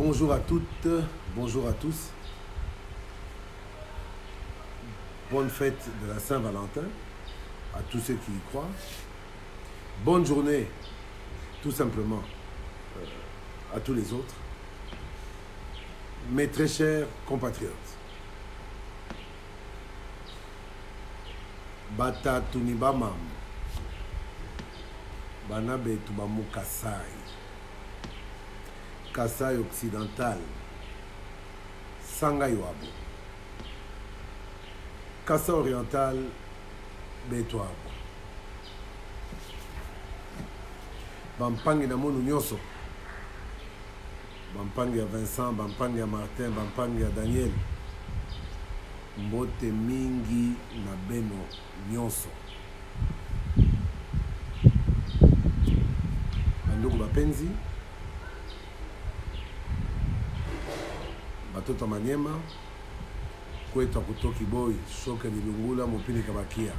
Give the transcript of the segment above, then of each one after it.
Bonjour à toutes, bonjour à tous. Bonne fête de la Saint-Valentin à tous ceux qui y croient. Bonne journée, tout simplement, à tous les autres. Mes très chers compatriotes. Bata Tunibamam, Banabe Tubamu Kasai, Kasai occidental, Sangaywabu, Kasai oriental, Betouabo. Bampangi na monu nyoso. Bampangi ya Vincent, Bampangi ya Martin, Bampangi ya Daniel. Mbote mingi na beno nyonso. Banduku bapenzi, batoto Manyema, kwetu kutoki boy, shoka nilungula mupini kabakia.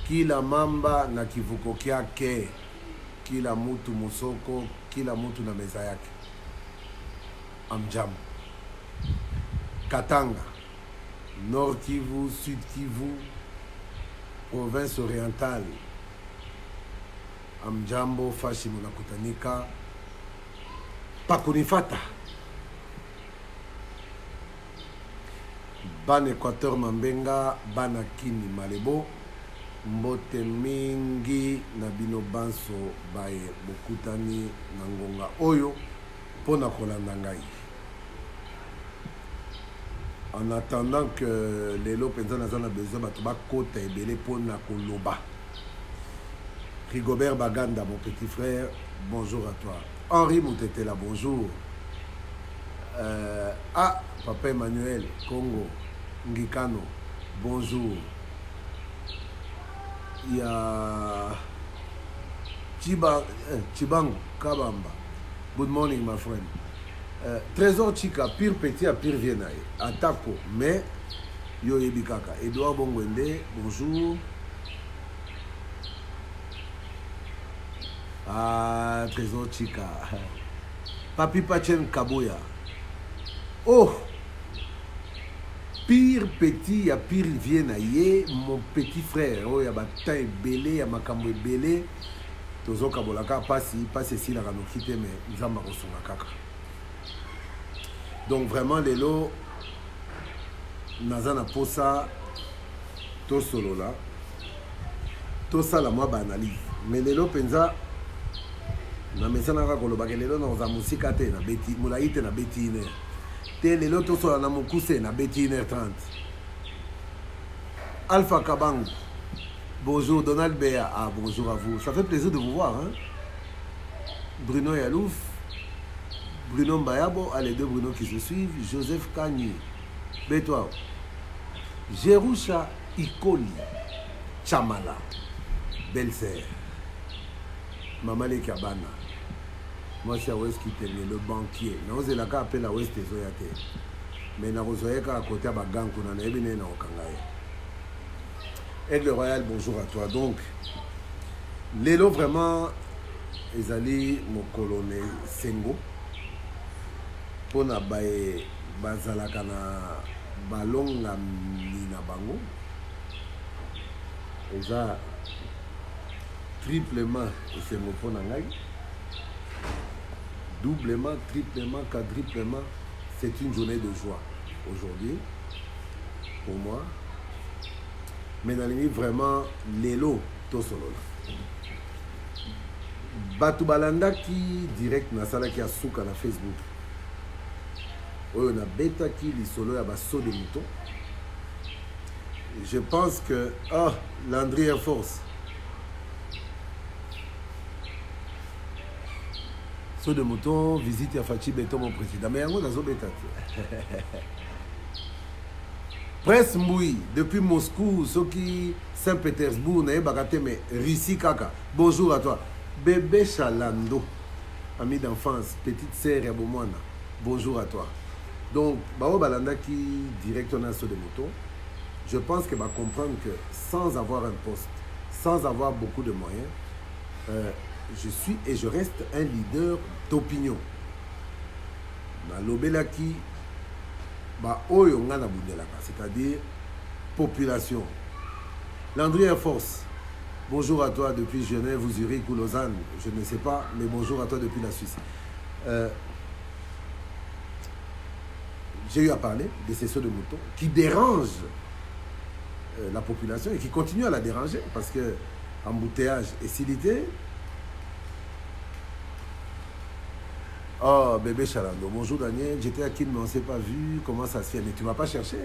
Kila mamba na kivuko kyake, kila mutu musoko, kila mutu na meza yake. Amjambo. Katanga, Nord Kivu, Sud Kivu, province orientale. Amjambo, fashi munakutanika. Pakunifata. Ban Équateur Mambenga, Ban Akini Malebo. Mbote mingi na bino banso baye bokutani na ngonga oyo pona kolanda ngai. En attendant que les lots penza na besoin bato bakota ebele pona koloba. Rigobert Baganda, mon petit frère, bonjour à toi. Henri Moutetela, bonjour. Papa Emmanuel, Congo, Ngikano, bonjour. Il y a Chibango, Kabamba. Good morning, my friend. Trésor Chika, pire petit à pire viennaille. Atako, mais yo ebikaka. Edouard Bongwende, bonjour. Trésor Chika. Papi Pachen Kaboya. Oh! Pire petit, ya pire viennaille, mon petit frère. Oh, ya bataille belé, ya makambo belé. Tozo kabolaka passe si la ranokite, mais nous avons kaka. Donc vraiment les lots nazana posa to solo là to sala moi analyse mais les lots penza na mesana ka koloba ke les lots na za musika te na beti mulaite na beti ine te les lots to solo na mukuse na beti 1h30. Alpha Kabango, bonjour. Donald Béa, bonjour à vous, ça fait plaisir de vous voir, hein? Bruno Yalouf, Bruno Mbayabo, les deux Bruno qui se suivent, Joseph Kanye, Bétois, Jerusha Ikoli, Chamala, Belser, Mamale Kabana, moi c'est à Ouest qui tenait le banquier. Nous avons la appelé à Ouest Zoyate, mais nous avons à côté à Bagan, qu'on a ébiné dans Okangaye. Aigle Royal, bonjour à toi. Donc, Lélo vraiment, ils allaient mon colonel Sengo. Pona bae bazalaka na balonga mina bango eza triplement esengo pona ngai, doublement, triplement, quadruplement. C'est une journée de joie aujourd'hui pour moi, mais dans les vraiment lelo to solo batu balanda qui direct na sala qui a souka na Facebook. On a bêta qui les solo à basso de mouton. Je pense que Landry Air Force. Saut de mouton, visite à Fachi Beto, mon président. Mais il y a un bêta. Presse Mboui, depuis Moscou, ceux qui Saint-Pétersbourg, mais Rissi Kaka. Bonjour à toi. Bébé Chalando, ami d'enfance, petite sœur Yabomwana. Bonjour à toi. Donc, Bao Balanda qui directement sur des motos, je pense qu'elle va comprendre que sans avoir un poste, sans avoir beaucoup de moyens, je suis et je reste un leader d'opinion. na lobelaki ba oyo nga na bundelaka, c'est-à-dire population. Landry Air Force, bonjour à toi depuis Genève ou Zurich ou Lausanne, je ne sais pas, mais bonjour à toi depuis la Suisse. J'ai eu à parler de ces sauts de moutons qui dérangent la population et qui continuent à la déranger parce que embouteillage et silité. Oh, bébé Chalando, bonjour Daniel, j'étais à Kin mais on ne s'est pas vu, comment ça se fait? Mais tu ne vas pas chercher.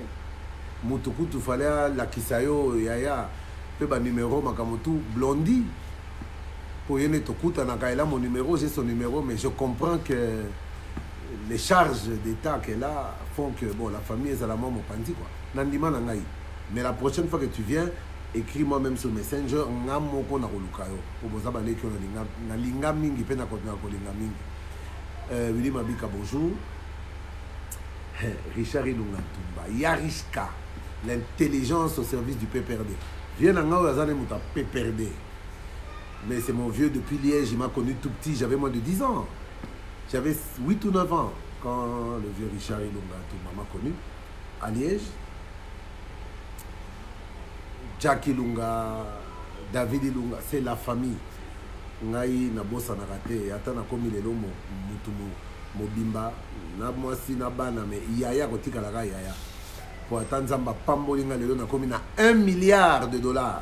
Moutoukou, tu fallait la Kisayo, Yaya, peu numéro, Makamotu, Blondie. Pour y Tokuta, Nakaila, mon numéro, j'ai son numéro, mais je comprends que les charges d'État qu'elle a font que bon, la famille est à la mort, mon pandi, quoi. Nandima Nangaï. Mais la prochaine fois que tu viens, écris-moi même sur Messenger, Ngamoko Narulukayo. Pour vous abonner, na linga mingi, pena kotina ko linga mingi. Willy Mabika, bonjour. Richard Ilunga Tumba, Yarishka, l'intelligence au service du PPRD. Viens en Azane Mouta, PPRD. Mais c'est mon vieux depuis Liège, il m'a connu tout petit, j'avais moins de 10 ans. J'avais 8 ou 9 ans quand le vieux Richard Ilunga Tumba m'a connu à Liège. Jack Ilunga, David Ilunga, c'est la famille. Ngai na bossa na raté, ata na komi lelo mutumu mobimba na mwasi na bana me yaya kotika la yaya. Pour atanzamba pambo linga lelo na komi na 1 milliard de dollars.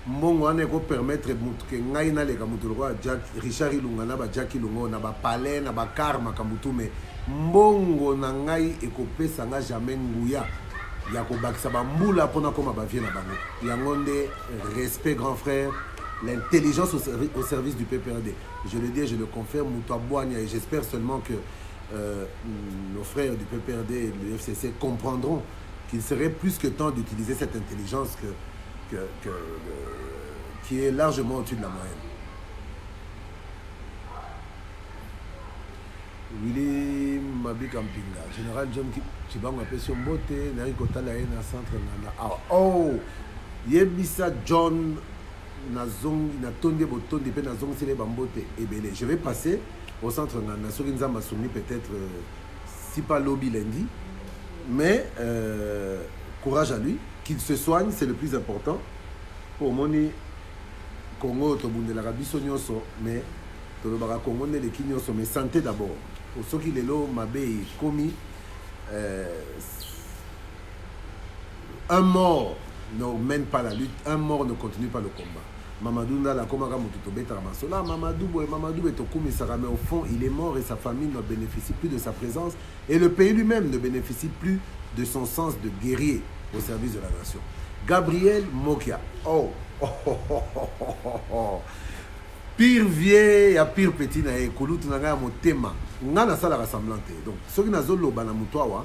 Mbongo ane ko permettre mutuke ngai na leka mutu kwa Jack Richard Ilunga na ba Jack Ilunga na ba palais na ba karma kamutu me mbongo na ngai ekopesa nga jamais nguya. Ya ko bakisa ba mbula pona koma ba vie na bango. Yango nde respect grand frère. L'intelligence au service du PPRD. Je le dis et je le confirme, Moutoua Boigna, et j'espère seulement que nos frères du PPRD et du FCC comprendront qu'il serait plus que temps d'utiliser cette intelligence qui est largement au-dessus de la moyenne. Willy Mabi Kampinga, Général John Chibango Apesio Mbote, Nari Kotala na centre Nana. Oh, Yebisa John Nazong, Natonde Botonde, Nazong Sele Bambote et Belé. Je vais passer au centre Nana, Sorinza Massoumi peut-être, si pas lobby lundi, mais courage à lui, qu'il se soigne, c'est le plus important. Pour Moni Congo, Tobunde l'Arabie Sonyoso, mais Tolobara Congo, les Kinyoso, mais santé d'abord. Pour ceux qui les lots, Mabé, commis, un mort ne mène pas la lutte, un mort ne continue pas le combat. Mamadou Ndala, Komaka Moutoutoubeta Ramasola, Mamadou Betokumi Sarame, au fond, il est mort et sa famille ne bénéficie plus de sa présence et le pays lui-même ne bénéficie plus de son sens de guerrier au service de la nation. Gabriel Mokia, pire vieille, à pire petit, na ekolutu na nga motema, nga na sala rassemblante. Donc, ceux qui na zolo bana mutoawa,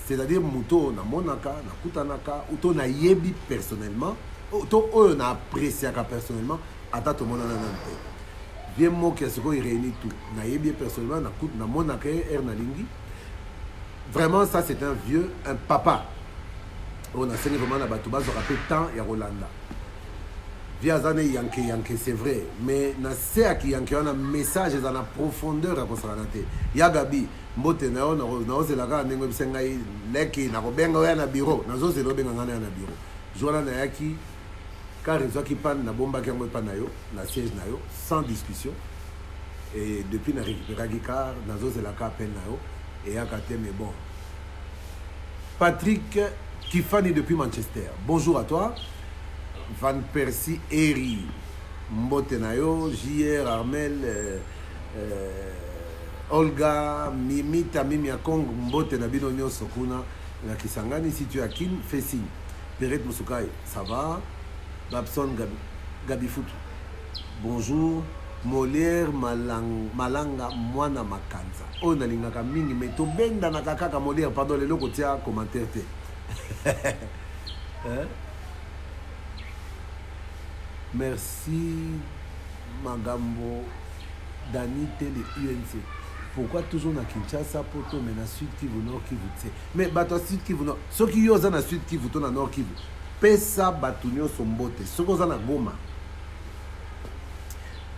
c'est-à-dire muto na monaka, na kutanaka, ou to na yebi personnellement, ou to o na apprécié personnellement, ata to mona nanante. Bien Mokia, ce qu'on réunit tout, na yebi personnellement, na kut na monaka er na lingi. Vraiment, ça c'est un vieux, un papa. On a saigné vraiment la batouba, je rappelle tant et Rolanda. Viazane Yanke, c'est vrai, mais na sais qui Yanke on a un message dans la profondeur à Kosranate. Yagabi, Mbote Nao, Naozelaga, Nengo Sengai, Leki, Narobenga na bureau, Nazo Zelobenga na bureau. Joana Nayaki, car ils ont qui pan, na bomba qui ont panayo, na siège nayo, sans discussion. Et depuis na récupéré Gikar, Nazo Zelaka appelle nayo, et Yakate, mais bon. Patrick Kifani depuis Manchester. Bonjour à toi. Van Persie Eri. Mbote Nayo, JR Armel, Olga, Mimita Mimiakong, Mbote Nabino Nyo Sokuna, la Kisangani, si tu es à Kin, fais signe. Peret Mousoukai, ça va. Babson Gabi Foutu. Bonjour. Molière Malanga Mwana Makanza. On a l'ingaka mingi, mais to benda na kaka Molière, pardon, les locaux tiens commentaire. Merci Magambo Dani Télé UNC. Pourquoi toujours na Kinshasa poto mais na Sud Kivu Nord Kivu tse. Mais bato Sud Kivu Nord. Ceux qui osent na Sud Kivu to na Nord Kivu. Pesa batunyo sombote. Ceux qui osent na Goma.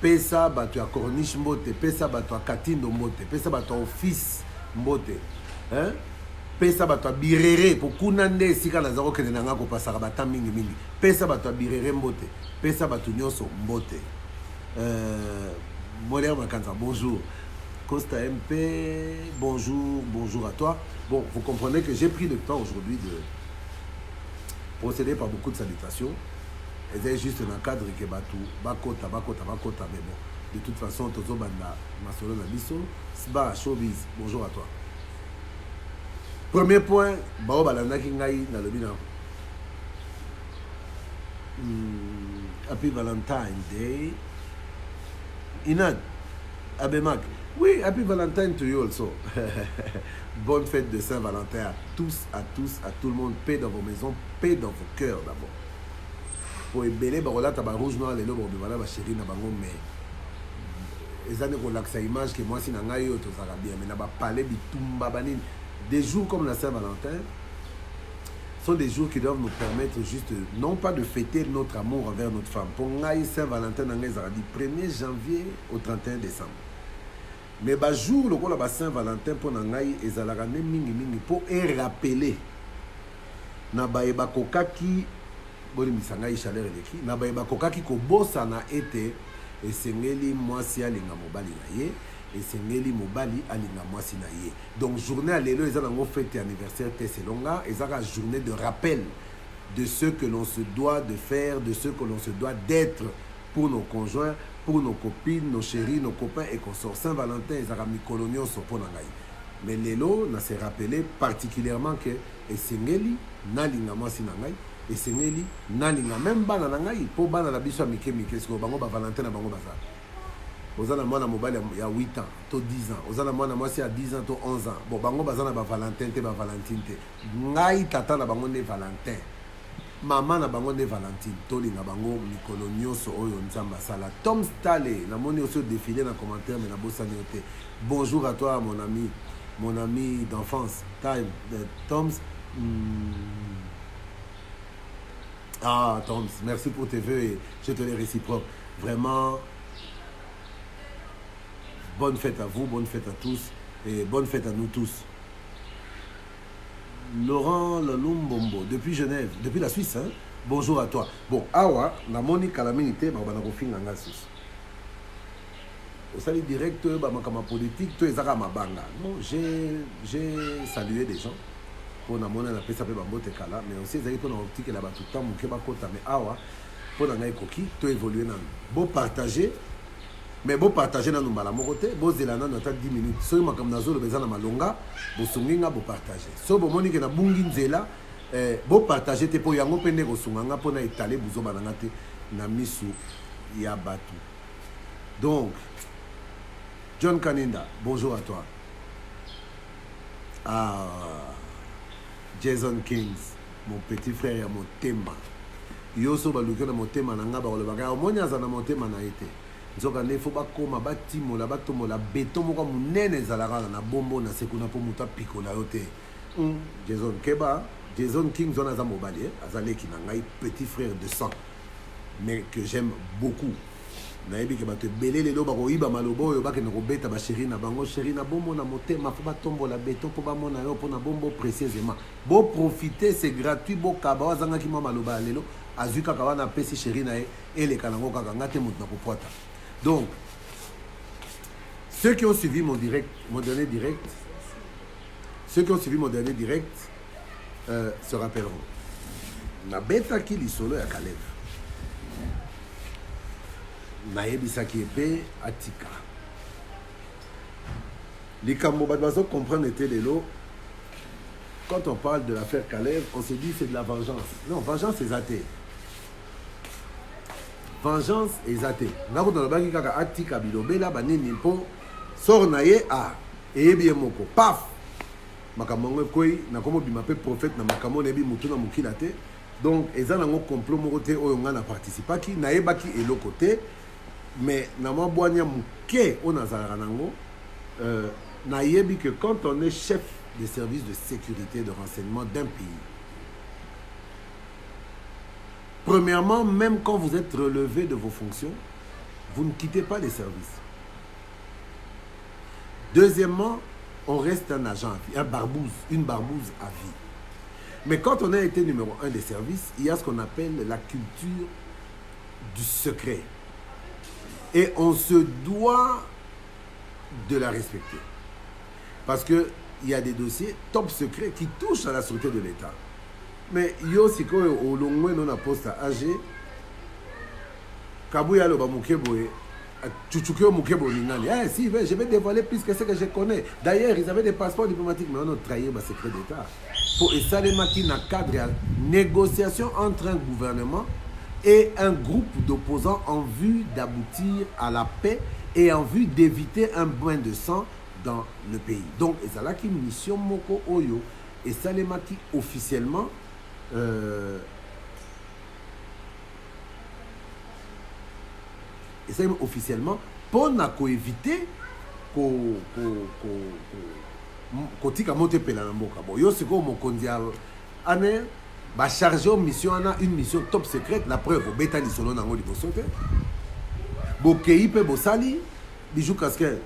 pesa bato ya Corniche mbote, pesa bato ya Katindo mbote, pesa bato ya Office mbote, hein? Pesa bato ya Birere po kuna nde esika nazako kende nanga ko pasaka bata mingi mingi, pesa bato ya Birere mbote, pesa bato nyonso mbote. Molaire Makanza, bonjour. Costa MP, bonjour, bonjour à toi. Bon, vous comprenez que j'ai pris le temps aujourd'hui de procéder par beaucoup de salutations. Et c'est juste un cadre qui est batou, bakota, mais bon, de toute façon, Tozo Banda, Masolo Nabiso, Sba, Showbiz, bonjour à toi. Premier point, Bao Balanda Kingai, dans le bilan. Happy Valentine Day. Inad, Abemak. Oui, happy Valentine to you also. Bonne fête de Saint-Valentin à tous, à tout le monde. Paix dans vos maisons, paix dans vos cœurs d'abord. Pour ébélé, barola taba rouge noir les lobes de voilà ma chérie na bango mais les années qu'on l'axe image que moi si nangayo to ça bien mais na ba parler bitumba banine. Des jours comme la Saint-Valentin sont des jours qui doivent nous permettre juste non pas de fêter notre amour envers notre femme. Pour ngai Saint-Valentin nangai ça dit 1er janvier au 31 décembre. Mais ba jour le la Saint-Valentin pour nangai ezalaka mingi mingi pour rappeler na ba eba kokaki boni misanga chaleur eleki na ba eba kokaki ko bossa na été esengeli mwasi alinga mobali na ye esengeli mobali alinga mwasi na ye. Donc journée à lelo ezala ngo fête anniversaire Tesselonga ezaka journée de rappel de ce que l'on se doit de faire, de ce que l'on se doit d'être pour nos conjoints, pour nos copines, nos chéris, nos copains et consorts. Saint-Valentin, ils ont mis coloniaux sur Ponangaï. Mais Lelo, on s'est rappelé particulièrement que Esengeli, Nalinga Mwasi Nangaï, Esengeli, Nalinga, même Bana Nangaï, pour Bana la Bissua Mike Mike, ce que Bango Valentin na Bango Bazar. Ozana Mwana Mobile il y a 8 ans, to 10 ans. Ozana Mwana Mwasi à 10 ans, to 11 ans. Bon, Bango Bazar na Valentin, te Valentine te. Ngai Tata na Bango ne Valentin. Maman na bango de Valentine, toli na bango mikolo nyonso oyo nzamba sala. Tom Stale, na moni aussi défilé dans commentaire mais na bossa nyote. Bonjour à toi mon ami d'enfance. Toms. Ah Toms, merci pour tes vœux et je te les réciproque. Vraiment bonne fête à vous, bonne fête à tous et bonne fête à nous tous. Laurent Lalumbombo, depuis Genève, depuis la Suisse, hein? Bonjour à toi. Bon, awa, na moni calamité, bah, on a refait un gasus. Au salut direct, bah, ma politique, tout est à ma banga. Non, j'ai salué des gens. Pour na moni, on a fait ça, kala, mais aussi, ils ont optique là-bas tout le temps, mon keba kota, mais awa, pour na koki, tout évoluer. Bon, partager. Mais bon partager dans nos malamokote, bon zelana dans 10 minutes. Si vous avez besoin de malonga, vous songinga vous partager. Si vous avez besoin de bungi nzela, vous partager te po yango pende ko sunganga pona étaler buzo banangate na misu ya batu. Donc John Kaninda, bonjour à toi. Ah Jason Kings, mon petit frère, mon tema. Yoso baluka na mon tema nanga ba olobaka. Omonya za na mon tema na été. Nzoka ne faut pas koma batimo la batomo la béton moko munene ezalaka na bombo na sekuna po muta piko na yote. Jason Keba, Jason King zona za mobali azaleki na ngai petit frère de sang mais que j'aime beaucoup. Na yebi ke bato belé lelo ba ko iba malobo yo ba ke no beta ba chéri na bango chéri na bombo na motema faut ba tombo la béton po ba mona yo po na bombo précisément. Bo profiter c'est gratuit bo kaba wazanga ki mama maloba lelo azuka kawana pesi chéri na e ele kanango kaka ngate mutu na kopota. Donc, ceux qui ont suivi mon dernier direct, se rappelleront. Na beta ki lisolo ya Kalev. Na yebisa ki epé atika. Likambo badbazo comprendre était lelo. Quand on parle de l'affaire Kalev, on se dit c'est de la vengeance. Non, vengeance c'est athée. Vengeance et athée. Nako dans le baki kaka atika bilobela banini po sort na ye a eyebi moko paf makambo koi na komo bima pe prophète na makambo nebi mutu na mukila te. Donc eza nango complot moko te oyo nga na participaki na yebaki eloko te mais na mabwanya muke on azalaka nango na yebi que quand on est chef des services de sécurité de renseignement d'un pays, premièrement, même quand vous êtes relevé de vos fonctions, vous ne quittez pas les services. Deuxièmement, on reste un agent à vie, une barbouze à vie. Mais quand on a été numéro 1 des services, il y a ce qu'on appelle la culture du secret. Et on se doit de la respecter. Parce qu'il y a des dossiers top secrets qui touchent à la sûreté de l'État. Mais yo siko au longwe non a poste à AG, Kabouya lo ba mukeboe, Tchouchoukio mukebo ningani. Eh si, je vais dévoiler plus que ce que je connais. D'ailleurs, ils avaient des passeports diplomatiques, mais on a trahi le secret d'État. Pour Esalema qui n'a cadre à négociation entre un gouvernement et un groupe d'opposants en vue d'aboutir à la paix et en vue d'éviter un bain de sang dans le pays. Donc, Ezala qui mission Moko Oyo et Salema qui officiellement pour éviter kotika mote pela na mboka bo yo siko mokonzi ane ba chargé mission ana une mission top secrète la preuve betali solo nango liboso te bokei pe bosali bijou casquet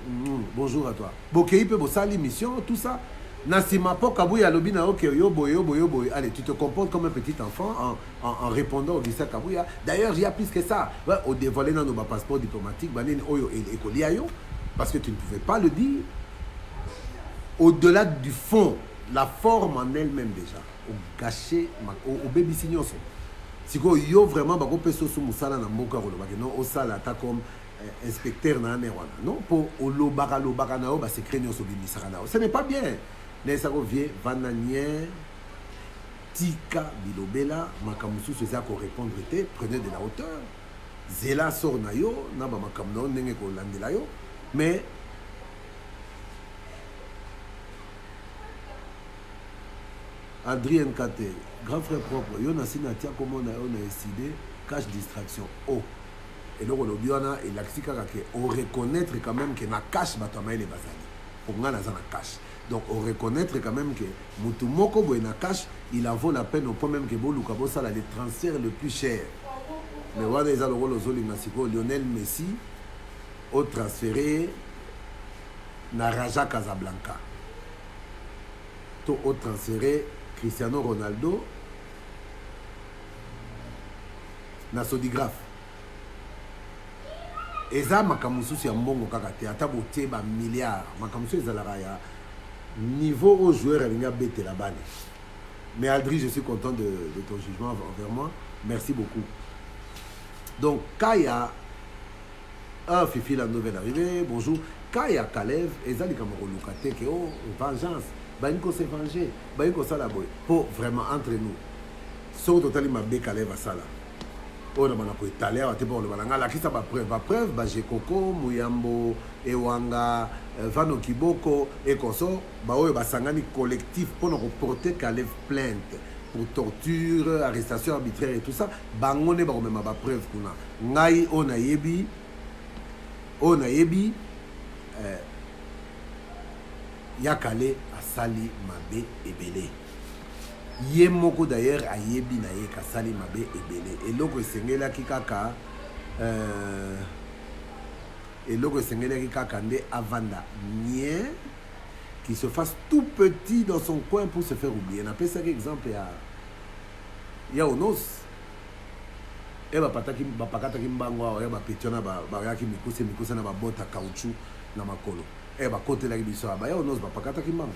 bonjour à toi bokei pe bosali mission tout ça nasima po Kabouya lobi na ok yo boy allez tu te comportes comme un petit enfant en répondant au visa Kabouya. D'ailleurs il y a plus que ça ouais, au dévoiler dans nos passeports diplomatiques banene oyo et ekoliayo parce que tu ne pouvais pas le dire. Au-delà du fond, la forme en elle-même déjà, au gâché, au baby signoso. Si vous avez vraiment des personnes qui sont non, au sala, comme inspecteur na anéwana. Non, pour le lobara nao, c'est craignant sur bimisarana. Ce n'est pas bien. Les saroviers, vananier, tika, bilobela, makamusu, c'est ça qu'on répondre, prenez de la hauteur. Zela sort na yo, na ba makamno, nenge ko landela yo. Mais Adrien Kate, grand frère propre, yo na sinatia comment on a décidé cache distraction. Oh. Et donc on a dit et l'axika que on reconnaître quand même que na cache batama les bazali. Pour nga na cache. Donc on reconnaître quand même que mutu moko boy na cache, il en vaut la peine au point même que boluka bossa les transferts le plus cher. Mais voilà les aloro lozoli nasiko Lionel Messi au transféré na Raja Casablanca. To au transféré Cristiano Ronaldo na Sodigraph. Eza makamusu ya mbongo kaka te ata bote ba milliards makamusu ezalaka ya niveau au joueur alinga bete la balle. Mais Aldri, je suis content de ton jugement envers moi. Merci beaucoup. Donc Kaya Fifi la nouvelle arrivée, bonjour. Kaya Kalev ezali kamoko lukate ke oh vengeance. Bainko se venger, bainko sala boy. Pour vraiment entre nous. Sauf totalement ma bécale va sala. On a manako italien, on a pour le balanga. La qui ça va preuve, Baje Koko, Muyambo, Ewanga, Vano Kiboko, Ekoso, Baoyo Basangani collectif pour nous reporter Kalev plainte pour torture, arrestation arbitraire et tout ça. Bangone ba même ba preuve kuna. Ngai on a yebi, Yakale asali mabe ebele. Yemoko d'ailleurs a yebi na ye kasali mabe ebele. Et loko esengela kikaka nde avanda nien qui se fasse tout petit dans son coin pour se faire oublier. On appelle ça exemple il y a onos. Et pataki bakata kimbango ya ba petiona ba yaki mikuse na ba bota caoutchouc na makolo. Et ba côté la biso ba ya onos ba pakata kimbango.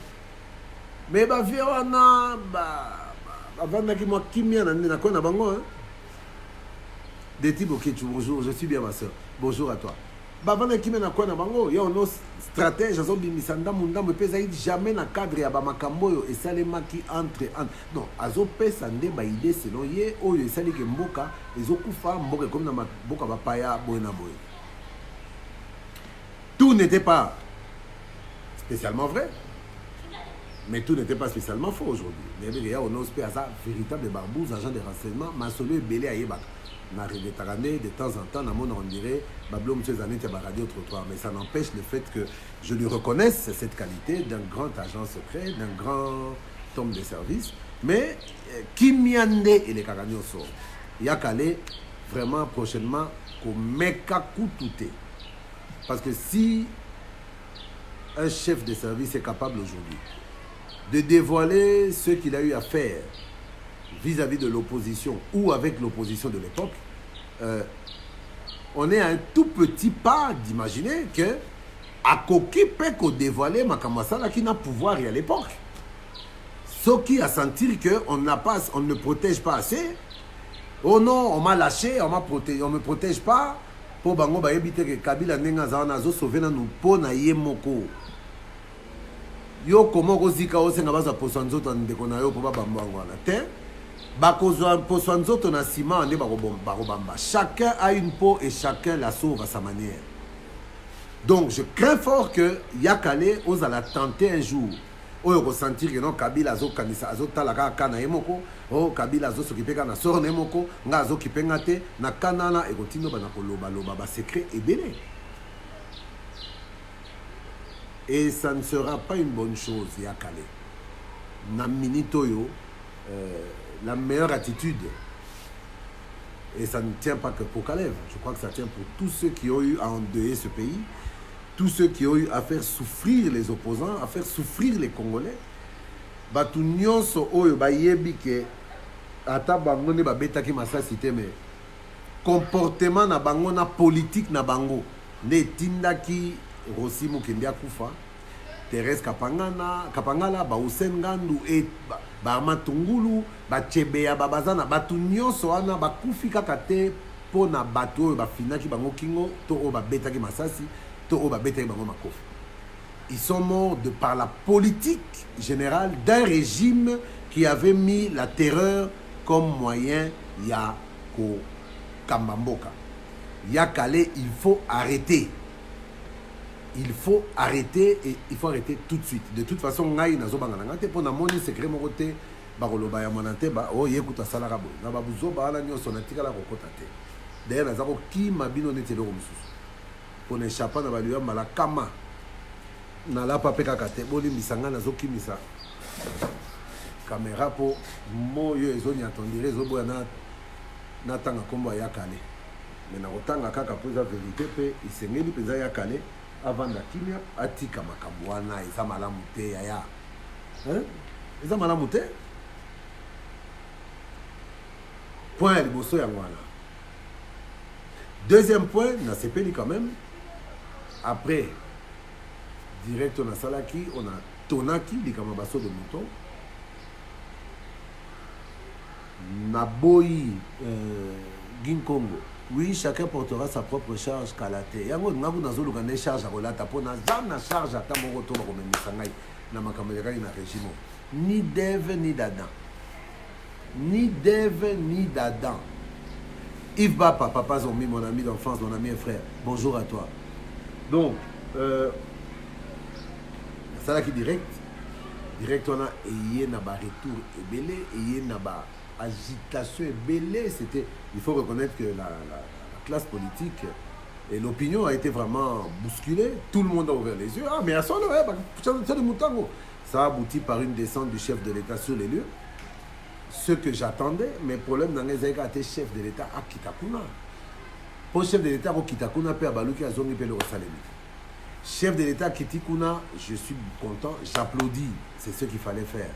Mais ba vie wana ba vanda ki mo kimia na kona bango hein. Des types OK, bonjour, je suis bien ma soeur. Bonjour à toi. Ba vanda kimia na kona bango, ya onos stratège azo bimisanda munda me pesa jamais na cadre ya ba makambo yo esalema ki entre non azo pesa nde ba idée selon ye oyo esali ke mboka ezokufa mboka comme na mboka ba paya boyena boy. Tout n'était pas spécialement vrai. Mais tout n'était pas spécialement faux aujourd'hui. Mais il y a un véritable barbouze, agent de renseignement, Massolo et Belé à Yébak. De temps en temps, on dirait, Bablo M. Zanet et radio trottoir. Mais ça n'empêche le fait que je lui reconnaisse cette qualité d'un grand agent secret, d'un grand homme de service. Mais, Kimiande et les Karanioso, Yakale, vraiment prochainement qu'on meka tout. Parce que si un chef de service est capable aujourd'hui de dévoiler ce qu'il a eu à faire vis-à-vis de l'opposition ou avec l'opposition de l'époque, on est à un tout petit pas d'imaginer que Akoki peut dévoiler Makamasala qui n'a pouvoir à l'époque. Ce qui a senti qu'on ne protège pas assez. Oh non, on m'a lâché, on ne me protège pas. Pour bango ba yebite que Kabila nenga zawana zo sauver na nous po na yemoko. Yo comment kozika osenga baza posanzoto ndeko na yo po ba bambango na te. Bakozwa posanzoto na ciment nde bakobamba. Chacun a une peau et chacun la sauve à sa manière. Donc je crains fort que Yakale ose la tenter un jour. Oyo ressentir que non Kabila azo kanisa azo talaka kana yemoko, oh Kabila azo s'occuper na sor nemoko, nga azo kipenga te na kanana et continue bana koloba loba ba secret et belé. Et ça ne sera pas une bonne chose Yakale. Na minitoyo la meilleure attitude. Et ça ne tient pas que pour Kalev, je crois que ça tient pour tous ceux qui ont eu à endeuiller ce pays. Tous ceux qui ont eu à faire souffrir les opposants, à faire souffrir les Congolais, batu nyonso oyo bayebi ke ata bango ne babetaki masasi te mais comportement na bango na politique na bango ne tindaki Rossi Mukendi akufa, Thérèse Kapangala, ba Hussein Ngandu et ba Matungulu, ba Chebeya babazana batu nyonso wana bakufi kaka te pona batu oyo bafinaki bango kingo to oyo babetaki masasi. Ils sont morts de par la politique générale d'un régime qui avait mis la terreur comme moyen ya ko Kambamboka. Yakale, il faut arrêter. Il faut arrêter et il faut arrêter tout de suite. De toute façon, ngai nazo bangana te pona moni secret morote bakoloba ya monante ba o yekuta salaka bo. Na babuzo ba ala nyoso na tikala kokota te. D'ailleurs nazako ki mabino nete lo mususu. Pour n'échapper à la malakama na la papeka kate boli misanga na zoki misa caméra pour moyo ezoni attendire zobo na tanga kombo ya kale mais na otanga kaka pour la vérité pe isengeli peza ya kale avant da kimia atika makabwana eza malamu te ya eza malamu te point liboso ya ngwana. Deuxième point na sepeli quand même. Après, direct on a Salaki, on a Tonaki, les Kamabasso de Mouton. Naboyi, Ginkongo. Oui, chacun portera sa propre charge Kalate. Yango ngabu nazo lugane charge akolata pona zana charge ata moko to ba komemisa ngai na makamela na régime. Ni Dave ni Dadan. Ni Dave ni Dadan. Yves Bapa, papa Zombi, mon ami d'enfance, mon ami et frère. Bonjour à toi. Donc, ça là qui direct on a ayé na ba retour et belé, ayé na ba agitation et belé. C'était, il faut reconnaître que la classe politique et l'opinion a été vraiment bousculée. Tout le monde a ouvert les yeux. Ah, mais à son ça a abouti par une descente du chef de l'État sur les lieux. Ce que j'attendais, mais le problème dans les a été chef de l'État à Kitakuna. Pour chef de l'État, Kitakuna, Père Balouki, Azongi, Père Rosalemi. Chef de l'État, Kitikuna, je suis content, j'applaudis, c'est ce qu'il fallait faire.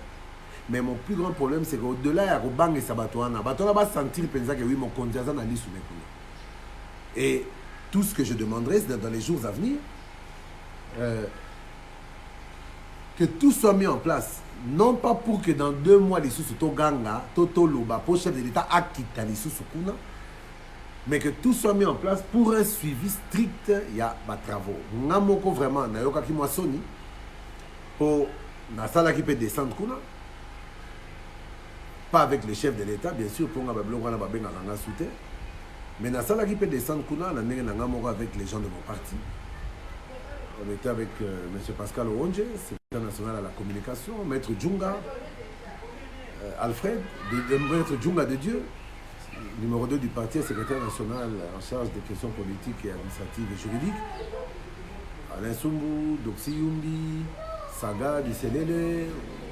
Mais mon plus grand problème, c'est qu'au-delà, il y a Robang et Sabatouana. Batouana va sentir que oui, mon condiazan a l'issue. Et tout ce que je demanderai, c'est dans les jours à venir, que tout soit mis en place. Non pas pour que dans 2 mois, les sous-sous Ganga, Toto Loba, pour chef de l'État, Akita, les sous-sous-kuna, mais que tout soit mis en place pour un suivi strict, il y a des travaux. Namoko vraiment, Nayoka qui m'a sonné, pour la salle qui peut descendre, pas avec le chef de l'État, bien sûr, pour nga soutien, mais la salle qui peut descendre, avec les gens de mon parti. On était avec M. Pascal Oronge, secrétaire national à la communication, Maître Djunga, Alfred, Maître Djunga de Dieu, numéro 2 du parti, secrétaire national en charge des questions politiques et administratives et juridiques, Alain Sumbu, Doxy Yumbi, Saga, Disselele.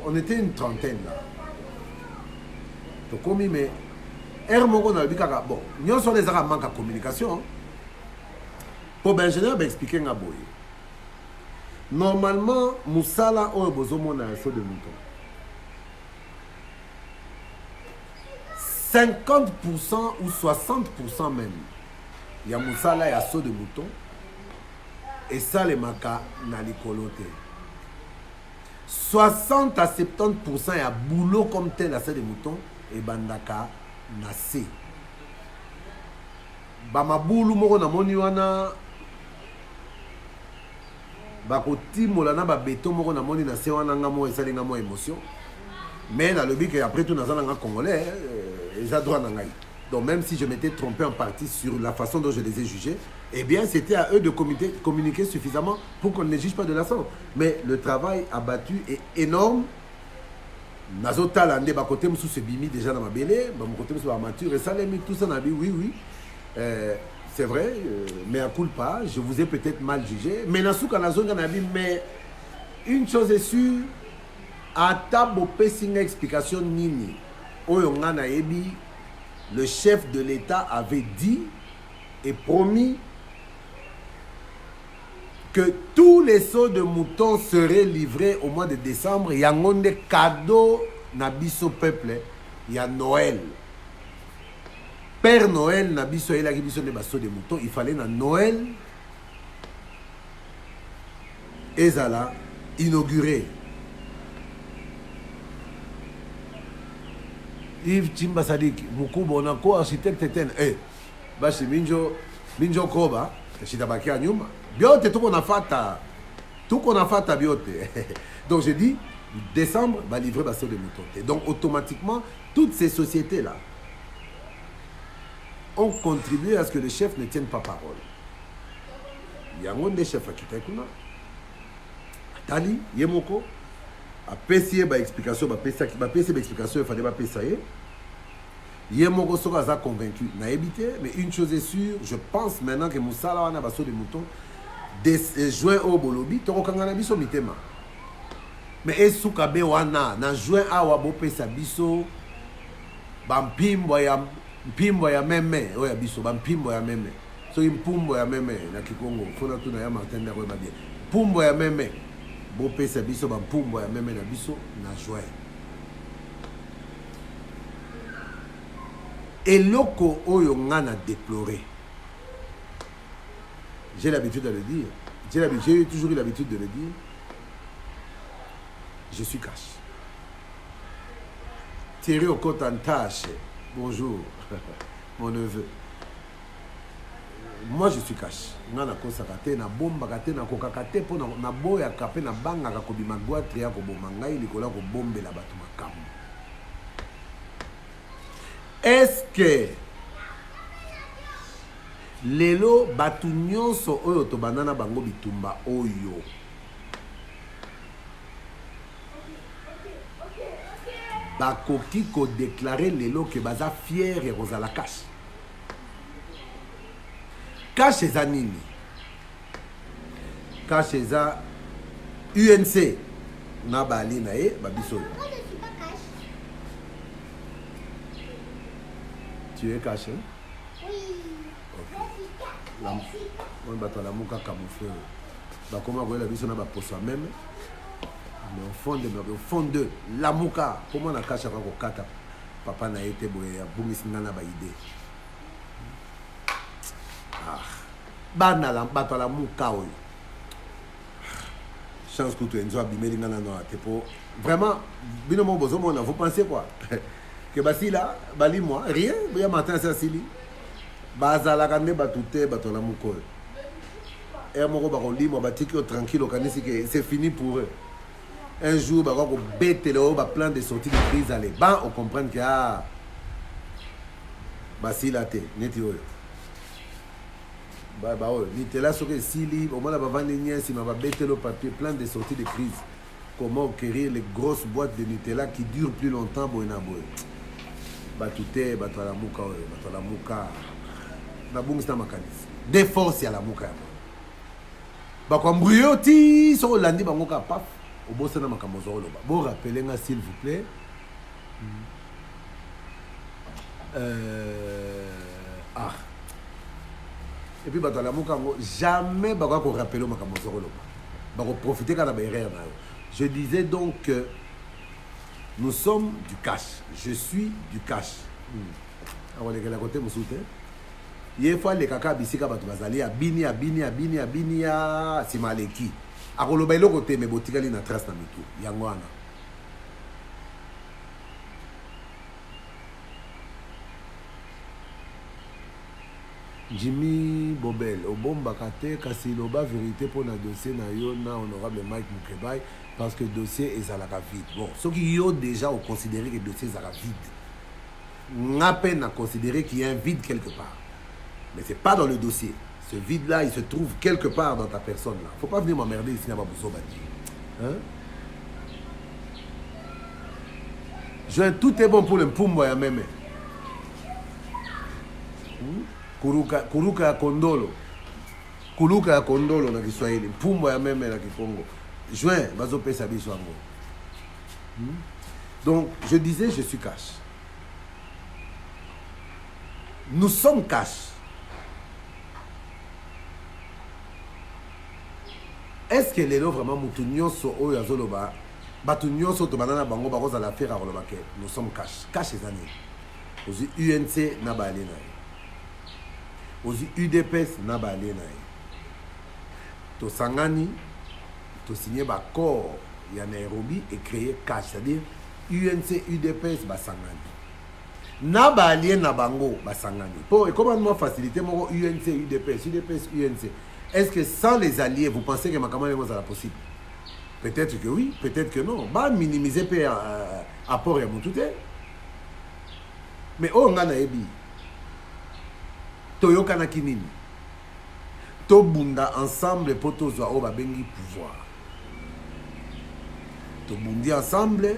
On était une trentaine là. Donc, mais moko na bikaka bon nyon sont les manque de communication pour ingénieur expliquer nga boye normalement musala oyo bozomona saut de mouton 50% ou 60% même il y a musala ya saut de mouton et ça les maka na likolo te 60 à 70% il y a boulot comme tel à saut de mouton et bandaka na se ba mabulu moko na moni wana ba kotimola na ba beton moko na moni na se wana nga mo esalinga mo émotion mais na lobi que après tout nazana nga congolais eza droit na ngai donc même si je m'étais trompé en partie sur la façon dont je les ai jugés eh bien c'était à eux de communiquer suffisamment pour qu'on ne les juge pas de la sorte mais le travail abattu est énorme. Nazotala nde ba côté musu se bimi déjà dans ma belé ba mon côté musu ba mature et ça les mis tout ça na bi oui c'est vrai mais à culpa je vous ai peut-être mal jugé mais nasuka nazonga na bi mais une chose est sûre ata bo pesinga explication nini oyo nga na yebi le chef de l'État avait dit et promis que tous les sauts de moutons seraient livrés au mois de décembre. Il y a un cadeau nabiso peuple. Il y a Noël. Père Noël nabiso et la biso de sauts de moutons. Il fallait na Noël ezala inauguré. Yves Chimba Sadik, Mukubo Nako, architecte ten. Bashi Minjo Koba, Shitabaki Anyuma. Biote, tout qu'on a fait, biote. Donc je dis, décembre, va livrer Basso de Mouton. Et donc automatiquement, toutes ces sociétés-là ont contribué à ce que le chef ne tienne pas parole. Il y a un des chefs qui était là. Tali, Yemoko, a PCE, explication, il fallait pas PCE. Yemoko Soka convaincu, n'a évité, mais une chose est sûre, je pense maintenant que Moussala wana Basso de Mouton. Des juin au bolobi to kokanga na biso mitema mais esuka be wana na juin awa bo pesa biso bampimbo ya meme oya biso bampimbo ya meme so impumbo ya meme na Kikongo fona tuna ya Martin na ko ba bien pumbo ya meme bo pesa biso bampumbo ya meme na biso na juin eloko oyo ngana déplorer. J'ai l'habitude de le dire. J'ai toujours eu l'habitude de le dire. Je suis cash. Thierry Okotantache. Bonjour, mon neveu. Moi, je suis cash. Je suis cash. Na bomba kate na kokakate po na boya kape na banga ka kobima boîte ya ko bomanga ilikola ko bombe la batu makambo. Est-ce que lelo batu nyonso oyo to banana bango bitumba oyo bakoki ko déclarer lelo que baza fier et rozala cash cash eza nini cash eza UNC na bali na ye babiso tu es caché on va la muka camoufler bah comment voyez la vision na ba poso même mais au fond de la muka comment na cache ko kata papa na été boye bungisi ngana ba idée ah bana la bato la muka oyo chance que tu enzo abimeli ngana no te po vraiment bino mo bozo mona vous pensez quoi que basila bali moi rien ya matin ça sili bazalaka nde batute bato la muko et moko bakolimo batiki tranquille kanisi que c'est fini pour eux un jour bako betele o ba plan de sortie de crise aller ba on comprendre que ah basila te neti oyo ba oyo nitela soke sili au moins la bavande nyesi ma ba betele au papier plan de sortie de crise comment acquérir les grosses boîtes de Nutella qui durent plus longtemps boina boy batute bato la muka oyo bato la muka na bungisa makanisi de force ya la muka ba kwa mbrio ti so landi bango ka paf obosa na makambo zo loba bo rappeler nga s'il vous plaît Ah. Et puis, jamais on va rappeler ma on va profiter quand on a. Je disais donc que nous sommes du cash. Je suis du cash. On va à côté, mon soutien. Il faut les caca bisika batu bazali abini simaleki. Akoloba ilo côté mais botikali na trace na mitu. Yango wana. Jimmy Bobel, Obomba Kate, kasi loba vérité pour le dossier na yo na honorable Mike Moukebaï parce que le dossier est à la vide. Bon, ceux qui ont déjà considéré que le dossier est à la vide. On a peine à considérer qu'il y a un vide quelque part. Mais ce n'est pas dans le dossier. Ce vide-là, il se trouve quelque part dans ta personne. Il ne faut pas venir m'emmerder ici, n'a pas besoin de dire. Hein? Tout est bon pour le mpumbo ya meme. Kuruka ya kondolo. Kuluka ya kondolo na Kiswahili. Mpumbo ya meme na Kikongo. Juin, bazo pesa biso yango. Donc, je disais, je suis cash. Nous sommes cash. Est-ce que les gens vraiment moutounyoso oyo azoloba batunyoso to banana bango bakoza la faire à ke nous sommes cash cash les années aux UNC na balena aux UDPS na balena to sangani to signé ba corps ya Nairobi et créer cash c'est-à-dire UNC UDPS ba sangani na balien na bango ba sangani pour comment faciliter mon UNC UDPS UNC. Est-ce que sans les alliés, vous pensez que ma campagne est possible? Peut-être que oui, peut-être que non. Bah, minimiser le apport à mon tout. Mais on a naebi. Toyoka na kinini. To bunda ensemble pour tous au babengi pouvoir. To bundi ensemble.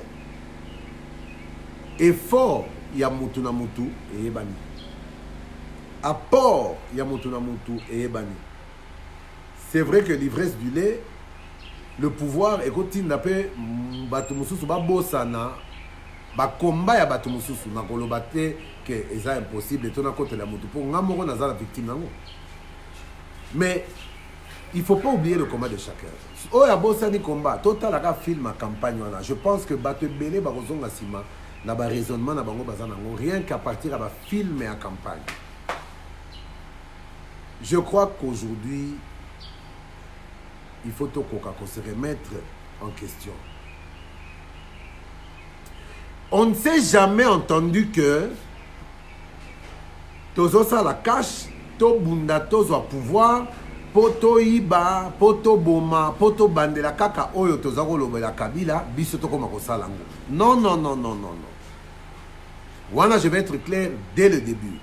Effort ya mutu na mutu et ebani. Apport ya mutu na mutu et ebani. C'est vrai que l'ivresse du lait, le pouvoir, écoute, il n'a pas batumususu babosana, ba combat ya batumususu na kolobate que c'est impossible et ton côté la moto pour ngamoro na la victime nango. Mais il faut pas oublier le combat de chacun. Oh ya bosani combat, total la film à campagne wana. Je pense que bate belé ba kozonga sima na ba raisonnement na bango bazana ngo rien qu'à partir à ba film et à campagne. Je crois qu'aujourd'hui il faut qu'on se remette en question. On ne s'est jamais entendu que Tozo sa la cache, to bunda tozo a pouvoir, poto iba, poto boma, poto bandela kaka oyo tozo lobe la kabila, biso to koma ko salango. Non, non, non, non, non, non. Voilà, je vais être clair dès le début.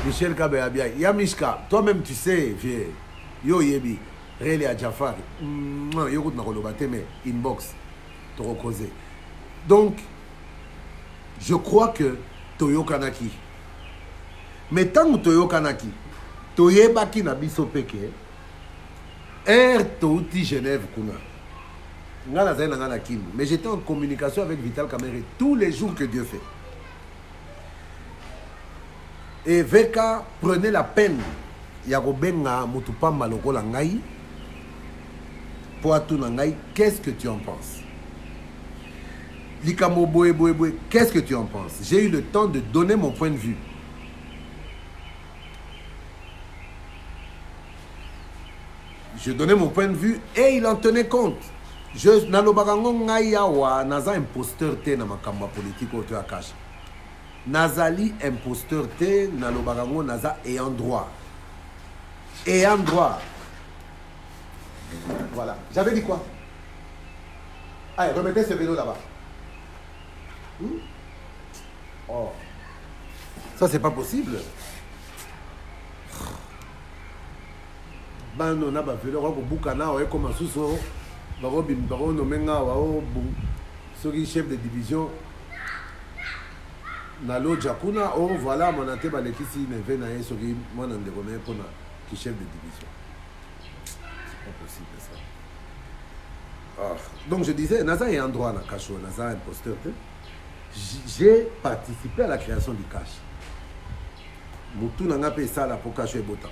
Michel Kabeabia, Yamishka, toi-même tu sais, vieux, yo yebi. Réli à Jafar, yokut na kolobate mais inbox, te recauser. Donc, je crois que Toyo Kanaki. Mais tant que Toyo Kanaki, Toye Baki na biso peke, Touti Genève kuna. Ngana zaina ngana kim. Mais j'étais en communication avec Vital Kamere tous les jours que Dieu fait. Et Veka prenait la peine. Yagobenga mutupa maloko la ngai. Qu'est-ce que tu en penses? Likamo boé, qu'est-ce que tu en penses? J'ai eu le temps de donner mon point de vue. Je donnais mon point de vue et il en tenait compte. Je nalobagango ngayawa naza imposteur te na makamba politique au akash. Nazali imposteur te nalobagango naza ayant droit. Ayant droit. Voilà. J'avais dit quoi? Allez, remettez ce vélo là-bas. Oh. Ça, c'est pas possible. Ben, on a pas vélo. On a boucana, on a comme un sous-sous. On a nommé un chef de division. Nalo Jakuna, oh voilà, mon ante balekisi ne vena et sogi, mon ande connaît pour qui chef de division. Pas possible ça. Ah. Donc je disais, Naza est en droit na cacho, Naza imposteur. J'ai participé à la création du cash. Moutou n'a pas ça pour cash et botam.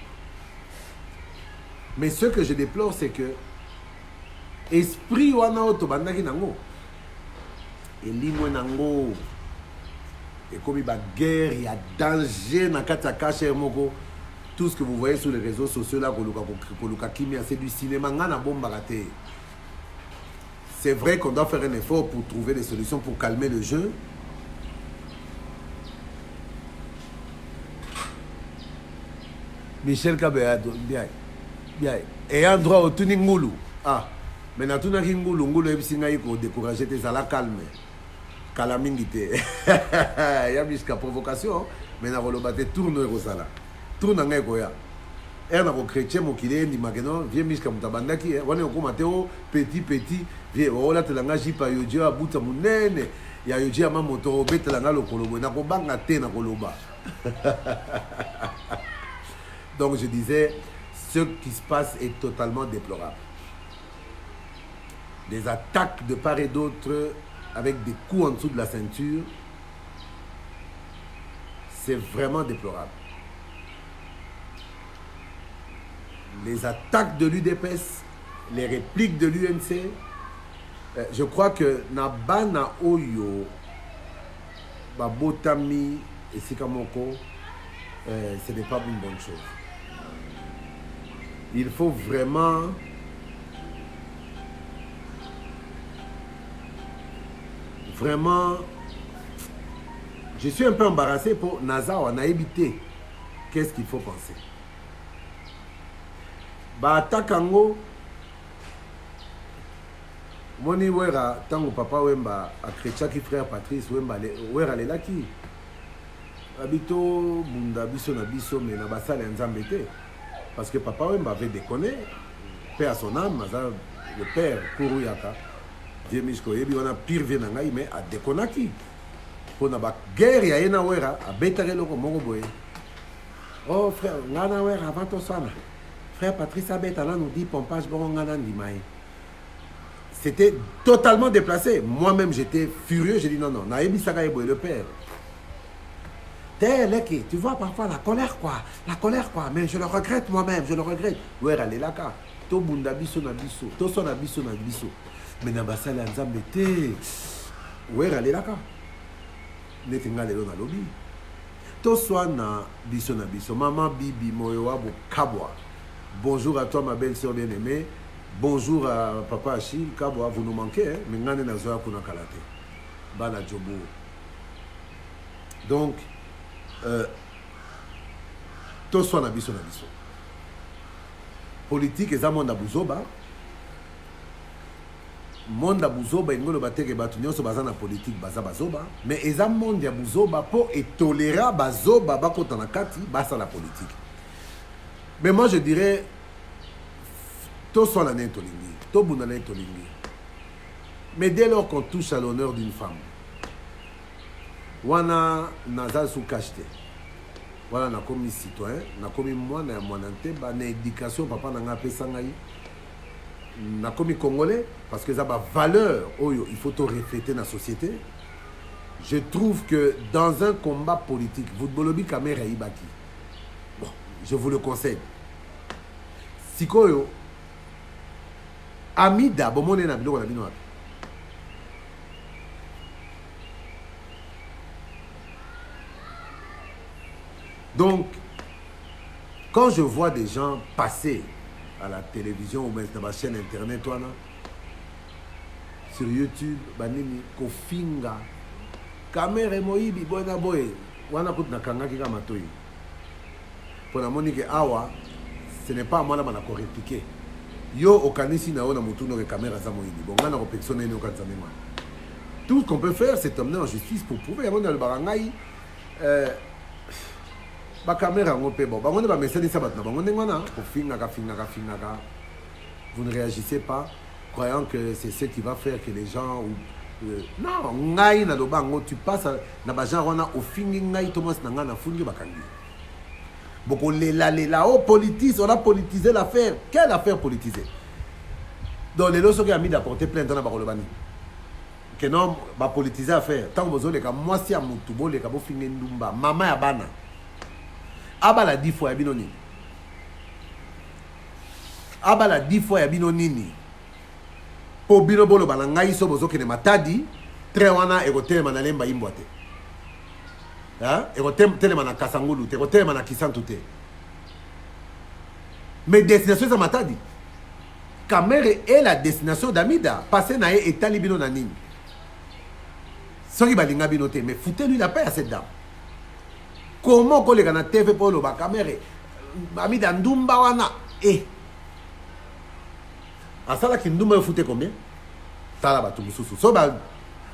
Mais ce que je déplore, c'est que esprit wana oto bandaki nango. Elimwe nango. Et comme il y a guerre, il y a danger dans la cash et moko. Tout ce que vous voyez sur les réseaux sociaux là, c'est du cinéma, c'est vrai qu'on doit faire un effort pour trouver des solutions pour calmer le jeu. Michel Kabea, bien. Et un droit au Tuningulu. Ah, mais dans Tuningulu, Ngulu est découragé, c'est la calme. Calamingité. Il y a jusqu'à provocation, mais dans le bâtiment, tourne au Rosala. Tourne en Goya. Et on a chrétien qui est dit maintenant, viens jusqu'à Moutabandaki, on est au Mateo, petit, viens, on a telanga jipa yoji à Bouta Mounene, il y a yoji à Mamoto, betelanga le Kolobo, n'a pas bangate na Koloba. Donc je disais, ce qui se passe est totalement déplorable. Des attaques de part et d'autre avec des coups en dessous de la ceinture, c'est vraiment déplorable. Les attaques de l'UDPS, les répliques de l'UNC, je crois que Nabana Oyo, Babotami et Sikamoko, ce n'est pas une bonne chose. Il faut vraiment je suis un peu embarrassé pour NASA, on a évité. Qu'est-ce qu'il faut penser? Batakango Moni wera tango papa wemba a chrétien qui frère Patrice wemba wera lelaki habito bunda biso na biso mais na basale nzambe te parce que papa wemba avait déconné père à son âme le père Kouruyaka Dieu misko yebi on a pire vena ngai mais a déconnaki pour na ba guerre ya ena wera a betare loko mongo boye oh frère ngana wera avant to sana. Frère Patrice Abetala nous dit pompage Borongana Ndimae. C'était totalement déplacé. Moi-même, j'étais furieux. J'ai dit non, Naïbi Sagaïbo et le père. Tu vois parfois la colère, quoi. Mais je le regrette moi-même, je le regrette. Ouais, allez là, car. To bunda biso na biso. To son na biso. Mais nabasa la nzambe te. Ouais, allez là, car. Netinga lelo na lobby. To soit na biso. Maman Bibi Moyoa Kabwa. Bonjour à toi, ma belle-sœur bien-aimée. Bonjour à papa Achille. Kabwa, vous nous manquez, hein? Mais ngane na zoa kuna kalate. Bana Djobo. Donc, tout soit na biso. Politique, et ça, monde à Bouzoba. Monde à Bouzoba, il y a des bâtons sur la politique, bazoba. Mais et ça, monde à Bouzoba, pour tolérer bazoba, bakota na kati, basa la politique. Mais moi je dirais, tout soit la tolingi, tout bon la tolingi. Mais dès lors qu'on touche à l'honneur d'une femme, wana naza sous cacheté, voilà na comme citoyen, na comme moi na monante, ba na éducation papa na ngapé sangai, na comme congolais parce que ça ba valeur, oyo il faut tout refléter dans la société. Je trouve que dans un combat politique, vous bolobi kamera ibaki. Bon, je vous le conseille. Sikoyo, Amida, bon, na biloko na bino. Donc, quand je vois des gens passer à la télévision ou même dans ma chaîne internet, sur YouTube, banini kofinga, kamera moibi boy na boy, wana kut na kanga kika matoi. Pour la monique awa, ce n'est pas à moi là qu'on a répliqué. Yo okanisi na ona mutu no caméra za moibi. Bon, ngana ko personne no kanzamema. Tout ce qu'on peut faire, c'est emmener en justice pour prouver avant le barangai. Ba caméra ngopé bon, ba ngone ba message ça batna, ba ngone ngona ko finga ka. Vous ne réagissez pas, croyant que c'est ce qui va faire que les gens non, ngai na lo bango tu passes na ba gens wana au fingi ngai Thomas na ngana fungi bakangi. Boko lela oh politise, on a politisé l'affaire. Quelle affaire politisée? Donc les lois qui a mis d'apporter plainte dans la parole bani. que non, va politiser affaire. Tant que vous avez moi si à Moutoubo, les cabos finissent Ndumba, maman ya bana. Abala 10 fois ya bino nini. Abala 10 fois ya bino nini. Po bino bolo bala ngai so bozo kene matadi, tre wana egotelema na lemba imbwate. Hein? Egotelema na Kasangulu, egotelema na Kisantu te. Mais destination za matadi. Kamere est la destination d'Amida. Passé na ye etali bino na nini. Soki balinga bino te, mais foutez-lui la paix à cette dame. Comment qu'on les gana TV pour le Kamere Amida Ndumba wana asala ki Ndumba foutez combien? Tala batu mususu. So ba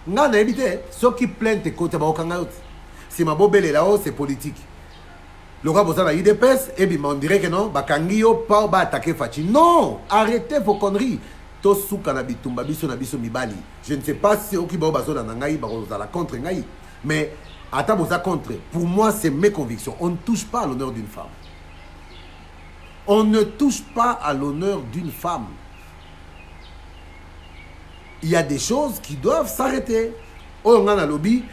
ngana ebite soki plainte côté ba okanga yoti. Si ma bobele là-haut c'est politique. Le roi Bozana IDPS, et bien on dirait que non, Bakangio, pas ba attaquer Fachi. Non, arrêtez vos conneries. Tosu kanabitumba biso na biso mibali. Je ne sais pas si okiba bazona na ngai baroza la contre ngai, mais ata boza contre. Pour moi, c'est mes convictions. On ne touche pas à l'honneur d'une femme. On ne touche pas à l'honneur d'une femme. Il y a des choses qui doivent s'arrêter. Oh, on a un lobby.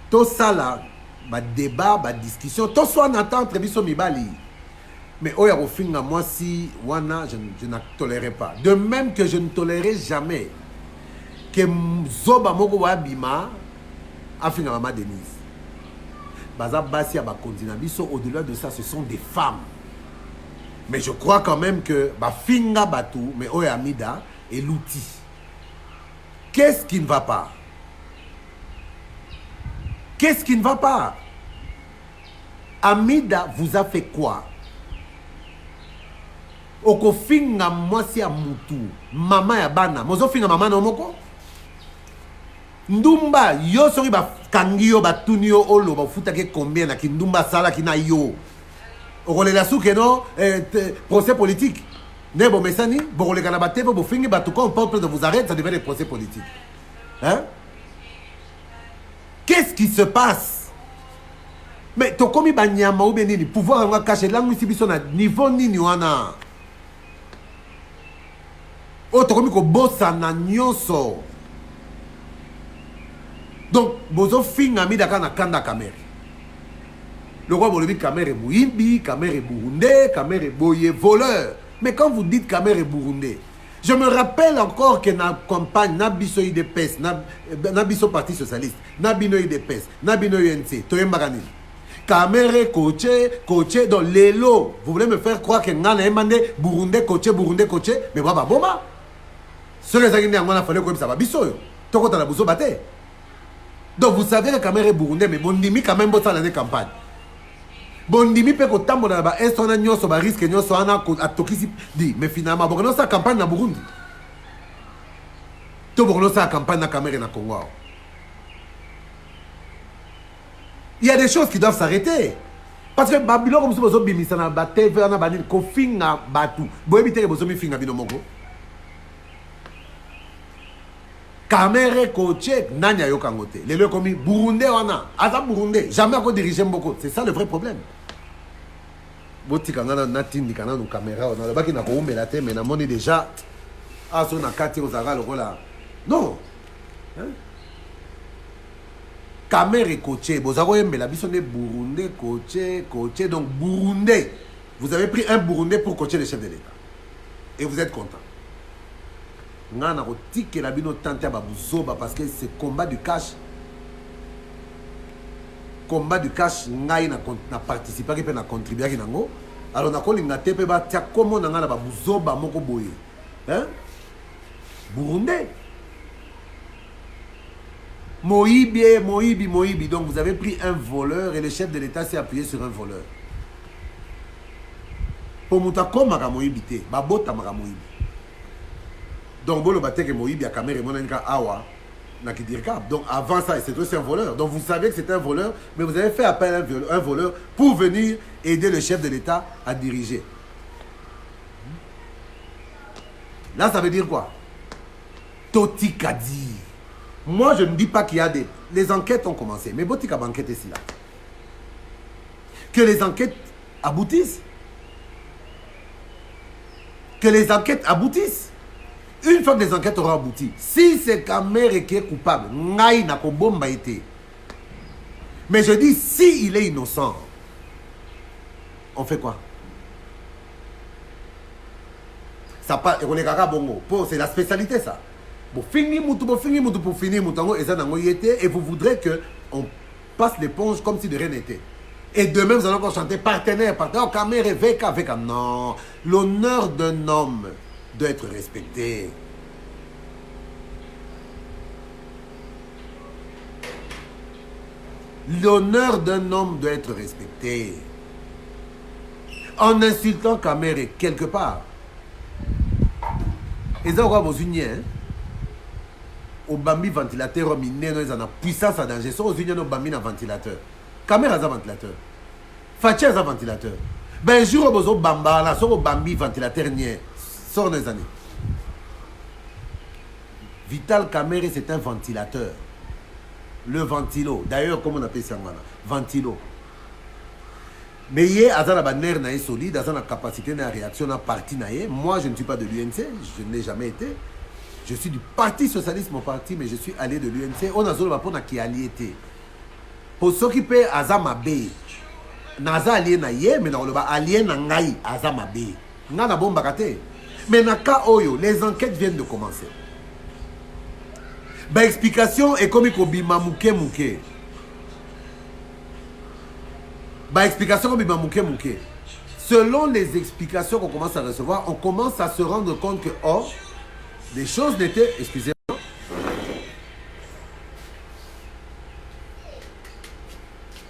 Tout ça là. Ba débat, ba discussion, tout soit en attente, biso mibali. Mais oya rofinga moi si wana je ne tolérerai pas. De même que je ne tolérerai jamais que zoba moko wa bima afinga mama Denise. Baza basi ba kontina biso au-delà de ça ce sont des femmes. Mais je crois quand même que ba finga batu mais oya Amida est l'outil. Qu'est-ce qui ne va pas? Qu'est-ce qui ne va pas? Amida vous a fait quoi? Okofinga mwasi ya mutu, mama ya bana, mozo finga mama na moko? Ndumba, yo sori ba kangiyo ba tunio olo ba futake combien na ki ndumba sala ki na yo. Okole la souke non, procès politique. Ne bo mesani, bo le kana ba tebe bo fingi ba tout quand on parle de vous arrête, ça devient des procès politiques. Hein? Qu'est-ce qui se passe? Mais to komi banyama ou benini pouvoir nga cacher langue ici biso na niveau nini wana. O to komi ko bossa na nyonso. Donc bozo finga mi daka na kanda kamere. Le roi bolobi kamere buimbi, kamere burundais, kamere boye voleur. Mais quand vous dites kamere burundais, je me rappelle encore que na campagne, na biso IDPS, na biso Parti Socialiste, na bino IDPS, na bino UNC, Toyembarani. Kamere, coaché, dans l'élo. Vous voulez me faire croire que ngana emande Burundais, coaché, mais baba boma. Ce que ça dit, on a fallu que ça va biso yo. Toko ta la buso bate. Donc vous savez que Kamere Burundais, mais bondimi quand même bossa l'année campagne. Bondimi pe ko tambo na ba estona nyoso ba risque nyoso ana ko atokisi di mais finalement bokono sa campagne na Burundi. To bokono sa campagne na Kamere na Congo. Il y a des choses qui doivent s'arrêter. Parce que Babylone comme si vous avez mis ça dans la TV, on a banni ko finga batu. Bo ebite ke bozo mi finga bino moko. Kamere coaché nanya yo kangote. Les le komi Burundais wana, aza Burundais, jamais encore dirigé Mboko. C'est ça le vrai problème. Boti kangana natindi kana no caméra on a baki na ko umela te mais na moni déjà aso na kati ozanga lokola. Non. Hein? Kamere coaché, bozako yembela biso ne Burundais coaché donc Burundais. Vous avez pris un Burundais pour coacher le chef de l'État. Et vous êtes content. Ngana ko tike la bino tante ba buzoba parce que c'est combat du cash. Combat du cash ngai na participer qui peut na contribuer ki nango. Alors na ko linga tepe ba tia comment na ngana ba buzoba moko boye. Hein? Burundais. Moïbi. Donc vous avez pris un voleur et le chef de l'État s'est appuyé sur un voleur. Pour Moutakoma ka Moïbi te, ba bota maka Moïbi. Donc bolo bateke Moïbi a Kamere monenka awa na kidirka. Donc avant ça c'est aussi un voleur. Donc vous savez que c'est un voleur, mais vous avez fait appel à un voleur pour venir aider le chef de l'État à diriger. Là ça veut dire quoi? Toti Kadi. Moi, je ne dis pas qu'il y a des... Les enquêtes ont commencé. Mais Botika va enquêter ici, là. Que les enquêtes aboutissent. Que les enquêtes aboutissent. Une fois que les enquêtes auront abouti, si c'est Kamere qui est coupable, Ngai n'a pas bomba été. Mais je dis, si il est innocent, on fait quoi? Ça pas, on est gaga bongo. C'est la spécialité ça. Bon, fini moutou pour finir moutango, et vous voudrez que on passe l'éponge comme si de rien n'était. Et demain, vous allez encore chanter partenaire, oh, Kamere, Veka. Non, l'honneur d'un homme doit être respecté. L'honneur d'un homme doit être respecté. En insultant Kamere quelque part. Et ça, on va vous unir. Au bambi ventilateur, on a une puissance à danger. So, aux unions, au bambi na ventilateur. Kamere a un ventilateur. Fachi a un ventilateur. Ben, jour où vous bamba, là, so, au bambi ventilateur, nie. Sort des années. Vital Kamere, c'est un ventilateur. Le ventilo. D'ailleurs, comment on appelle ça? Ventilo. Mais il y a un nerf solide, il y a une capacité de réaction à parti. Moi, je ne suis pas de l'UNC, je ne l'ai jamais été. Je suis du Parti Socialiste, mon parti, mais je suis allié de l'UNC. On a besoin de qui allié été. Pour s'occuper de Azamabe, Naza allié na ye, mais on va allié na ngai Azamabe. N'a bon bagate. Mais na ka oyo, les enquêtes viennent de commencer. Ba explication est comme Kobima Mouké Mouké. Ba explication comme Kobima Mouké Mouké. Selon les explications qu'on commence à recevoir, on commence à se rendre compte que, oh, les choses n'étaient... Excusez-moi.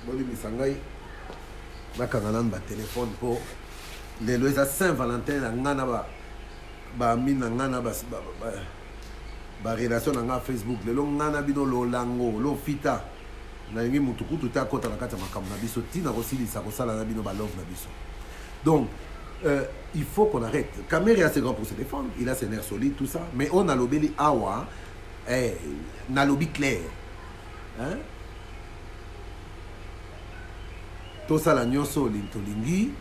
Bon, Missangai, je vais un téléphone pour les lois à Saint-Valentin, ba relation na Facebook le ngana bino lo lango lo fita na ngi mutuku tout à kota na kata makambo na biso tina kosilisa kosala na bino ba love na biso. Donc il faut qu'on arrête. Kamere a ses grands pour se défendre, il a ses nerfs solides tout ça, mais on a lobeli awa na lobby clair. Hein? To sala nyonso lingi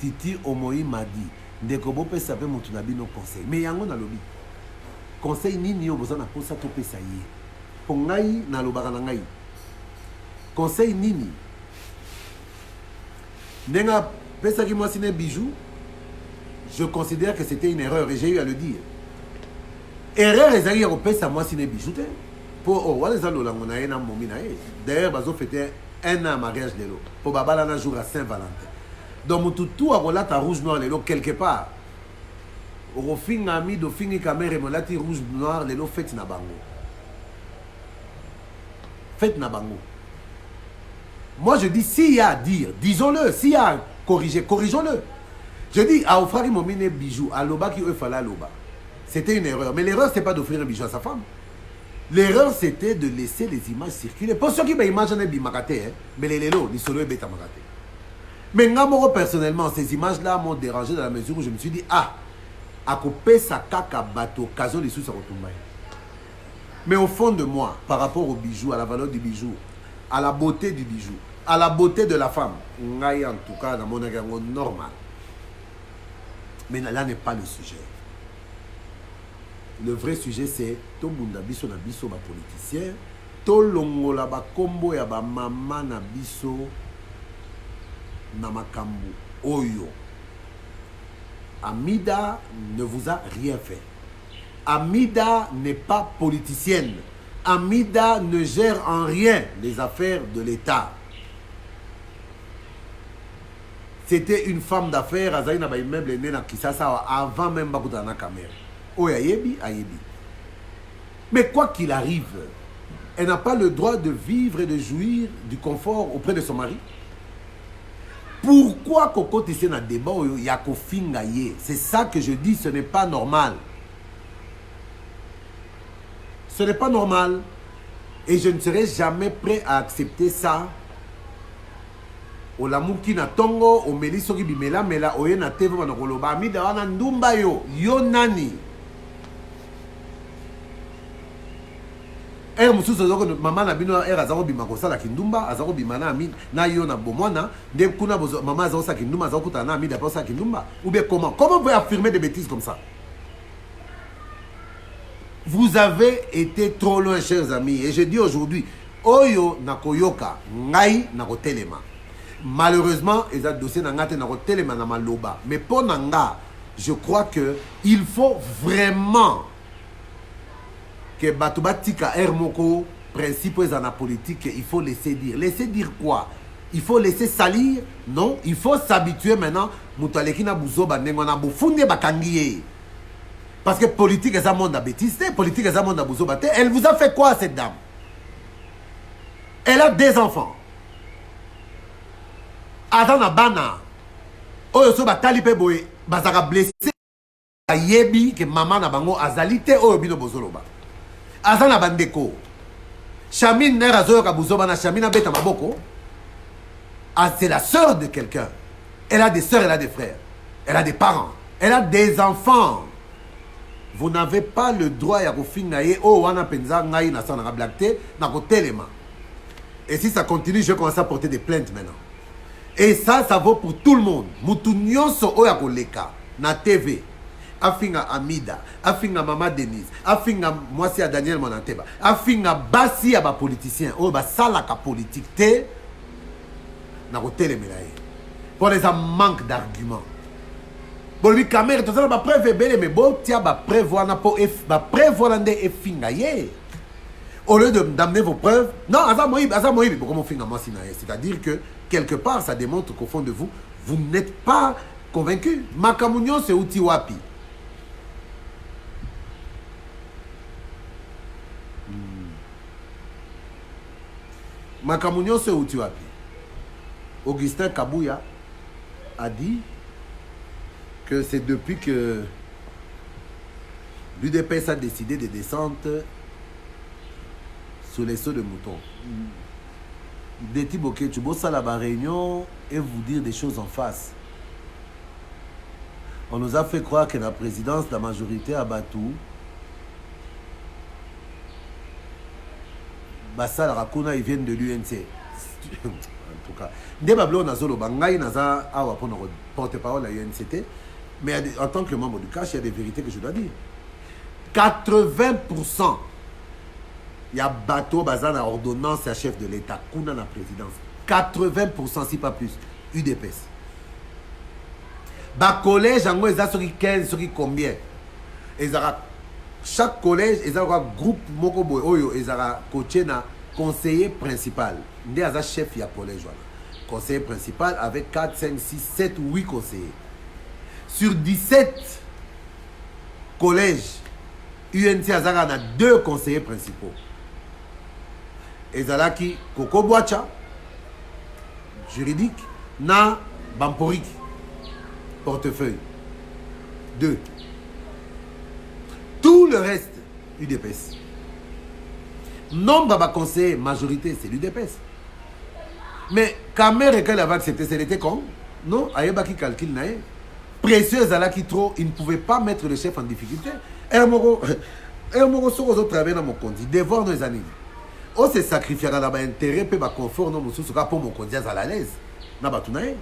Titi Omoi madi ndeko bo pesa pe mutu na bino conseil. Mais yango na lobby conseil nini yo bozana posa to pesa ye po ngai na lobaka na ngai conseil nini ndenga pesa ki moi sine bijou, je considère que c'était une erreur et j'ai eu à le dire. Erreur ezali ko pesa moi sine bijou te pour oh wala za lolango na ye na momi na ye. D'ailleurs bazo fêter un an mariage lelo pour babala na jour à Saint-Valentin. Donc mututu akola ta rouge noir lelo quelque part. Au fin ami de fini Kamere molati rouge noir les fête na bango. Fête na bango. Moi je dis s'il y a à dire, disons-le. S'il y a à corriger, corrigeons-le. Je dis à Ofrari Momine bijou, à Loba qui fallait Loba. C'était une erreur. Mais l'erreur c'est pas d'offrir un bijou à sa femme. L'erreur c'était de laisser les images circuler. Pour ceux qui imaginent bimakate, mais les lélo, les solo et bêta makate. Mais moi personnellement, ces images-là m'ont dérangé dans la mesure où je me suis dit ah. À couper sa caca bateau, occasion des sous à retomber. Mais au fond de moi, par rapport au bijou, à la valeur du bijou, à la beauté du bijou, à la beauté de la femme, en tout cas dans mon avis normal. Mais là n'est pas le sujet. Le vrai sujet c'est tout le monde a biso na biso ba politicien, tout longo la ba kombo ya ba mama na biso na makambu oyo. Amida ne vous a rien fait. Amida n'est pas politicienne. Amida ne gère en rien les affaires de l'État. C'était une femme d'affaires avant même Bakutana Kamere. Oyayebi, ayebi. Mais quoi qu'il arrive, elle n'a pas le droit de vivre et de jouir du confort auprès de son mari. Pourquoi Koko Tissé na débat yako fingaye? C'est ça que je dis, ce n'est pas normal. Ce n'est pas normal. Et je ne serai jamais prêt à accepter ça. O lamuki na tongo, o meliso ki bimela mela, oye na teve manokoloba, amida wana ndumba yo, yo nani? Mususu maman na bino azako bima kosala kindumba azako bima na ami na yo na bomwana nde kuna maman azako sa kindumba azako kutana ami d'après sa kindumba ou bien comment vous pouvez affirmer des bêtises comme ça? Vous avez été trop loin, chers amis. Et je dis aujourd'hui, Oyo nakoyoka, ngai nakotelema. Malheureusement, ils ont dossier nangate nakotelema na maloba. Mais pour nanga, je crois que il faut vraiment que Batubatika Hermoko, principe dans la politique, il faut laisser dire. Laisser dire quoi? Il faut laisser salir? Non, il faut s'habituer maintenant. Moutalekina Bouzoba, Nengona Boufunde Bakangiye. Parce que politique est un monde à bêtise, politique est un monde à Bouzoba. Elle vous a fait quoi, cette dame? Elle a des enfants. Adana Bana. Oyo so batalipe boye. Bazaka blessé. Yebi que maman na bango azalite oyo bino bozoloba. Azana bandeko. Chamine nera zoyo ka Bouzoba na Chamine beta maboko. Ah, c'est la sœur de quelqu'un. Elle a des sœurs, elle a des frères. Elle a des parents. Elle a des enfants. Vous n'avez pas le droit ya kofingaye oh wana penza ngai na sana blacté na kotelema. Et si ça continue, je vais commencer à porter des plaintes maintenant. Et ça vaut pour tout le monde. Moutounion so oya koleka na TV. Afinga Amida, afinga Mama Denise, afinga Mwasi à Daniel Monanteba, afinga Bassi à ba politicien, oh ba salaka politique te na kotelemela. Pour les manque d'arguments. Bon, lui, caméra, tout ça, va prévoir, mais bon, tiens, va prévoir, va prévoir, et fingaye. Au lieu d'amener vos preuves, non, c'est-à-dire que, quelque part, ça démontre qu'au fond de vous, vous n'êtes pas convaincu. Makamounion, c'est outil wapi. Makamounion, c'est outil wapi. Augustin Kabouya a dit que c'est depuis que l'UDPS a décidé de descendre sous les sauts de moutons. Détiboké, tu bosses à la réunion et vous dire des choses en face. On nous a fait croire que la présidence, la majorité à Batou, Bassal Rakuna, ils viennent de l'UNC. En tout cas, Ndebablo Nazolo Bangaï Naza Awa pour notre porte-parole à l'UNCT. Mais en tant que membre du CACH, il y a des vérités que je dois dire. 80%, il y a bateau bazar à ordonnance à chef de l'État, Kuna la présidence. 80%, si pas plus, UDPS. Ba collège, en gros, ils ont 15, combien? Chaque collège, ils ont un groupe Mokobo, Oyo, ils ont coaché na conseiller principal. Ils ont un chef, il y a collège. Conseiller principal avec 4, 5, 6, 7 ou 8 conseillers. Sur 17 collèges, UNC Azara a 2 conseillers principaux. Ezalaki Koko Boacha, juridique, na Bamporik, portefeuille. 2. Tout le reste, UDPS. Nombre de conseillers, majorité, c'est l'UDPS. Mais quand même, quand elle avait accepté, c'était con. Non, Ayeba qui calcule, précieuse à la qui trop, il ne pouvait pas mettre le chef en difficulté. Et Moko sur aux autres travailleurs dans mon compte, devoir nos années. On se sacrifiera là-bas intérêt, peut pas confort, non, mon sous pour mon compte, à la l'aise. N'a pas tout naïf.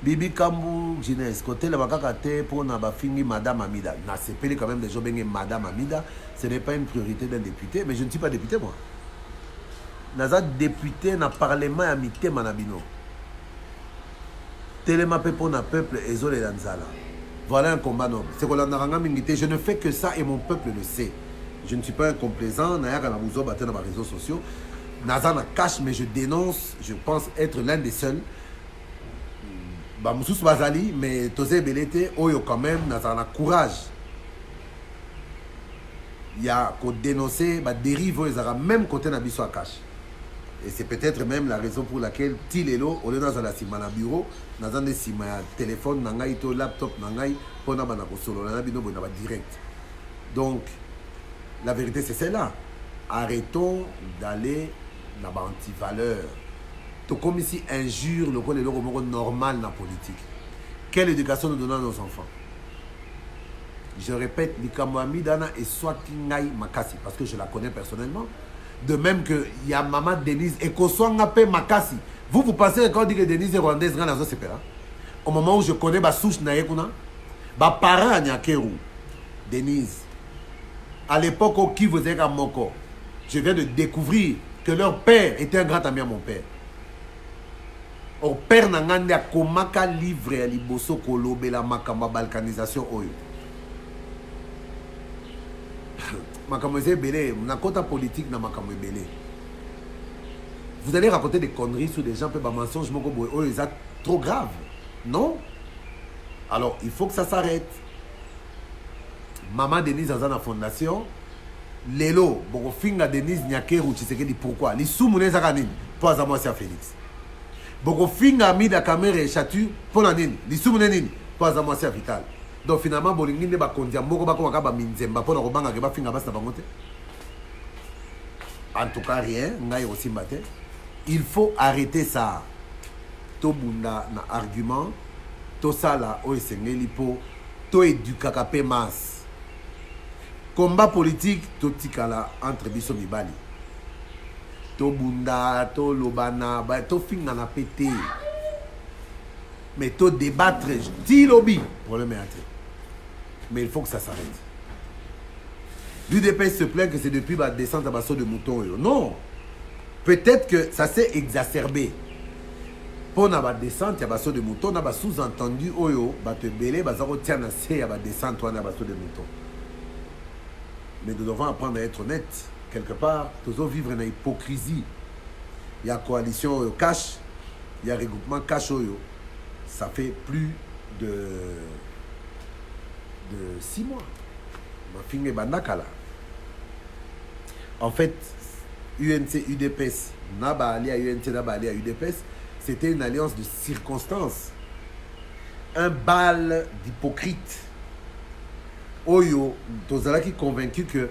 Bibi Kambu Jeunesse, côté la bakakate pour n'a fini Madame Amida. N'a c'est quand même des gens bien Madame Amida. Ce n'est pas une priorité d'un député, mais je ne suis pas député moi. Naza député na parlement à mité manabino. Téléma pour na peuple et zole danzala. Voilà un combat noble. C'est qu'on a ranga mingité. Je ne fais que ça et mon peuple le sait. Je ne suis pas un complaisant. Naya kana muzo batte dans les réseaux sociaux. Naza na cache, mais je dénonce. Je pense être l'un des seuls. Bah Moussous Bazali, mais Tozé Belete, Oyo quand même, Naza na courage. Il y a qu'au dénoncer, bah dérive, ils aura même côté na biso à cache. Et c'est peut-être même la raison pour laquelle Tilelo, au lieu dans la cima na bureau, dans des cima téléphone, nangai to laptop, nangai, pour na bana solo, na bino na direct. Donc, la vérité c'est celle-là. Arrêtons d'aller dans l'anti-valeur. Tout comme ici injure le rôle normal dans la politique. Quelle éducation nous donnons à nos enfants? Je répète, Likamwami Dana et Swatingai Makasi, parce que je la connais personnellement. De même que il y a Maman Denise et Koswanga Pe Makasi. Vous pensez quand on dit que Denise est rwandaise, c'est pas au moment où je connais ma souche naïkouna, ma parent à Nyakeru, Denise, à l'époque où qui vous êtes à Moko, je viens de découvrir que leur père était un grand ami à mon père. Au père Nangande a komaka livre à Liboso Kolobe la makamba balkanisation oyo. Makamweze belé, na kota politique na makamweze belé. Vous allez raconter des conneries sur des gens, peu de mensonges, oh, ils sont trop graves. Non? Alors, il faut que ça s'arrête. Maman Denise dans la fondation, Lelo, bon, finga Denise Nyakeru, tu sais que dit pourquoi? Les sous-mounés zaganine, pour à moi, c'est Félix. Bon, finga mis la caméra et chatu, pour la nine, les sous-mounés, pour à moi, c'est Vital. Donc, finalement, Bolingine ne va conduire, Moko Bako Makaba Minzemba, pour la Robanga, qui va finga basta bangote. En tout cas, rien, n'a aussi maté. Il faut arrêter ça. Tobunda na argument, to sala o esengeli po, to éducaka pe masse. Combat politique, to tikala entre biso mibali. Tobunda, to lobana, to finga na pété. Mais to débattre, dis lobby, problème est entré. Mais il faut que ça s'arrête. L'UDPS se plaint que c'est depuis la descente à Basso de Mouton. Non. Peut-être que ça s'est exacerbé. Pour la descente, il y a Basso de Mouton, on a sous-entendu, oyo, te belé, bazaro tient na se, il y a descente, on a Basso de Mouton. Mais nous devons apprendre à être honnêtes. Quelque part, nous devons vivre une hypocrisie. Il y a coalition cash, il y a regroupement cash, oyo. Ça fait plus de 6 mois. Ma fille bandakala. En fait, UNC, UDPS, Naba Ali à UNC, Naba Ali à UDPS, c'était une alliance de circonstances. Un bal d'hypocrites. Oyo, Tozalaki convaincu que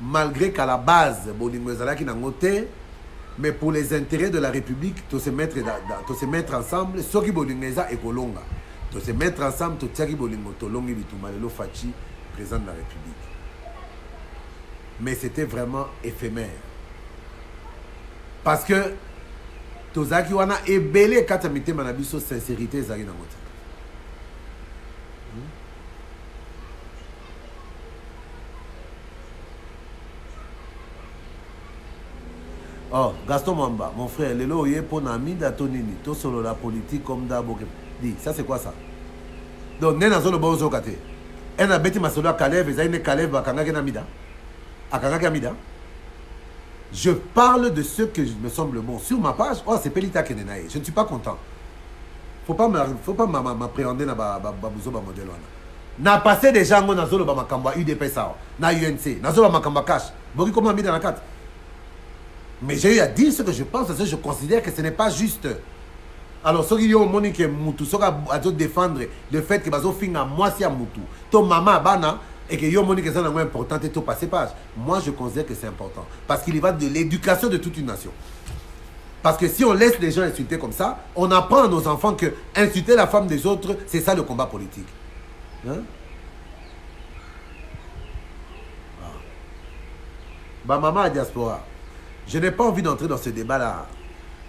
malgré qu'à la base, Bolingo Zalaki n'a noté, mais pour les intérêts de la République, de se mettre ensemble, ceux qui Bolingeza et Kolonga, de se mettre ensemble, tout Tiagi Bolingo, Tolongi, Bitumalelo, Fachi, président de la République. Mais c'était vraiment éphémère. Parce que Tozaki wana ebele katamite manabiso sincérité zaki na moti. Oh, Gaston Mamba, mon frère, lelo oye pour nami datonini, to solo la politique comme d'abo. Dis, ça c'est quoi ça? Donc nena zolo bozo kate. En a beti masolo Kalev, ezayine Kalev bakangaki na mida. Akangaki amida. Je parle de ce que me semble bon. Sur ma page, oh, c'est Pelita Kenenae. Je ne suis pas content. Faut pas m'appréhender dans Babouzo modèle. Na passé des gens dans Zolo Bamakamba, UDP Sao, na UNC, na Zolo Bamakamba Cash. Bori comment mis dans la carte. Mais j'ai eu à dire ce que je pense, parce que je considère que ce n'est pas juste. Alors, ceux qui ont monique Moutou, ceux qui ont défendre le fait que Bazo finga moi si à Moutou, ton maman Bana. Et que yo moni que c'est important et tout passer page. Moi, je considère que c'est important. Parce qu'il y va de l'éducation de toute une nation. Parce que si on laisse les gens insulter comme ça, on apprend à nos enfants que insulter la femme des autres, c'est ça le combat politique. Hein? Ah. Bah, maman à diaspora, je n'ai pas envie d'entrer dans ce débat-là.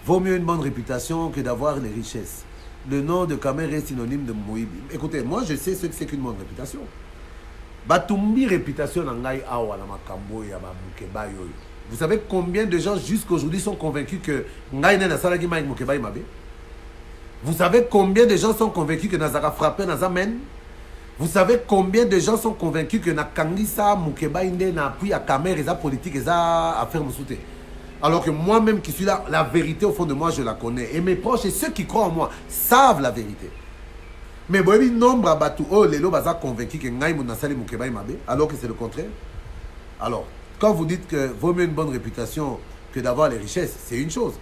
Vaut mieux une bonne réputation que d'avoir les richesses. Le nom de Kamer est synonyme de Moïbi. Écoutez, moi, je sais ce que c'est qu'une bonne réputation. Batumbi réputation ngai awa na makambo ya Mukeba yoyo. Vous savez combien de gens jusqu'aujourd'hui sont convaincus que ngai na salaki mai Mukeba mabe? Vous savez combien de gens sont convaincus que Nazara frappé Nazamen? Vous savez combien de gens sont convaincus que Nakangisa Mukeba inde na appui à caméra et à politique et à affaire Moussouté? Alors que moi-même qui suis là, la vérité au fond de moi je la connais et mes proches et ceux qui croient en moi savent la vérité. Mais bon, il nombre à Batou, oh, les lots sont convaincus que Ngaï Mounasali Moukeba Mabe, alors que c'est le contraire. Alors, quand vous dites que vaut mieux une bonne réputation que d'avoir les richesses, c'est une chose.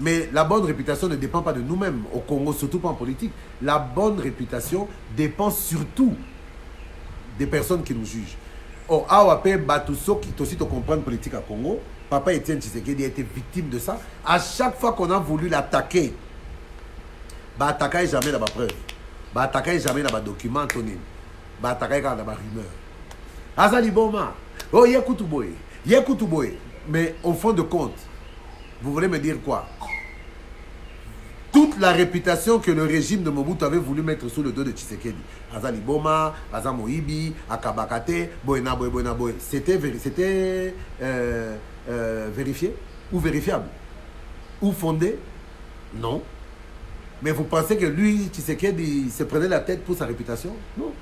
Mais la bonne réputation ne dépend pas de nous-mêmes, au Congo, surtout pas en politique. La bonne réputation dépend surtout des personnes qui nous jugent. Oh, Awape Batousso, qui aussi te comprendre politique à Congo, Papa Etienne Tshisekedi a été victime de ça. À chaque fois qu'on a voulu l'attaquer, bah attaquer jamais la preuve. Bah attaquer jamais la document Antonine. Bah attaquer quand la rumeur. Azali Boma. Oh Yekoutuboye. Mais au fond de compte, vous voulez me dire quoi? Toute toute la réputation que le régime de Mobutu avait voulu mettre sous le dos de Tshisekedi. Azali Boma, Azam Moibi, Akabakate, Boena Boy. C'était vérifié ou vérifiable ou fondé? Non. Mais vous pensez que lui, Tshisekedi, se prenait la tête pour sa réputation? Non.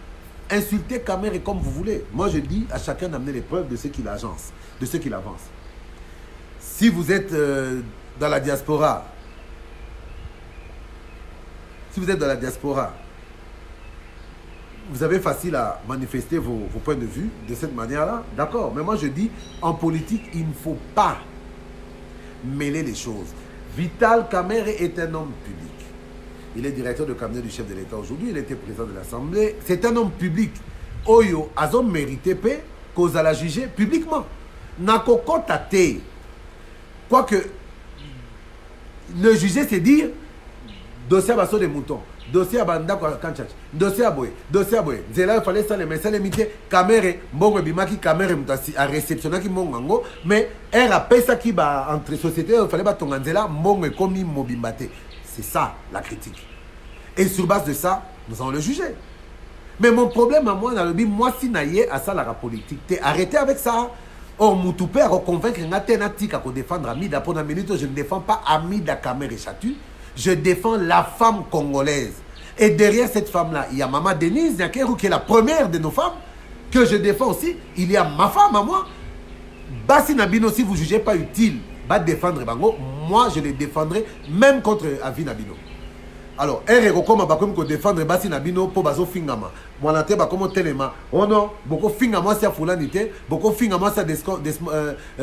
Insultez Kamere comme vous voulez. Moi, je dis à chacun d'amener les preuves de ce qu'il agence, de ce qu'il avance. Si vous êtes dans la diaspora, vous avez facile à manifester vos points de vue de cette manière-là. D'accord. Mais moi, je dis, en politique, il ne faut pas mêler les choses. Vital Kamerhe est un homme public. Il est directeur de cabinet du chef de l'État aujourd'hui. Il était président de l'Assemblée. C'est un homme public. Oyo, azom mérité paix, cause à la juger publiquement. Nakoko tate. Quoique, le juger, c'est dire, dossier à basso des moutons, dossier à banda kanchach, dossier à boy. Zela, il fallait ça, les messages limités. Kamere, mbongo bimaki, kamere mutasi, a réceptionné qui mbongo, mais elle a payé ça qui va entre sociétés, il fallait pas ton anzela, mbongo et komi mobimbate. C'est ça, la critique. Et sur base de ça, nous allons le juger. Mais mon problème à moi, moi, si naïe à ça, la politique, t'es arrêté avec ça. Or, Moutoupe a reconvaincre Natenatika pour défendre Amida. Pour une minute, je ne défends pas Amida Kamere Chatu. Je défends la femme congolaise. Et derrière cette femme-là, il y a Maman Denise Nyakeru, qui est la première de nos femmes, que je défends aussi. Il y a ma femme à moi. Bassi Nabino, si vous ne jugez pas utile, va défendre Bango. Moi, je les défendrai, même contre Avi Nabino. Alors, RRO, comme on défendre Bassi Nabino pour Bazo Fingama. Moi, la tête, comme Telema. Oh non, beaucoup Fingama, c'est à Foulanité. Beaucoup Fingama, c'est à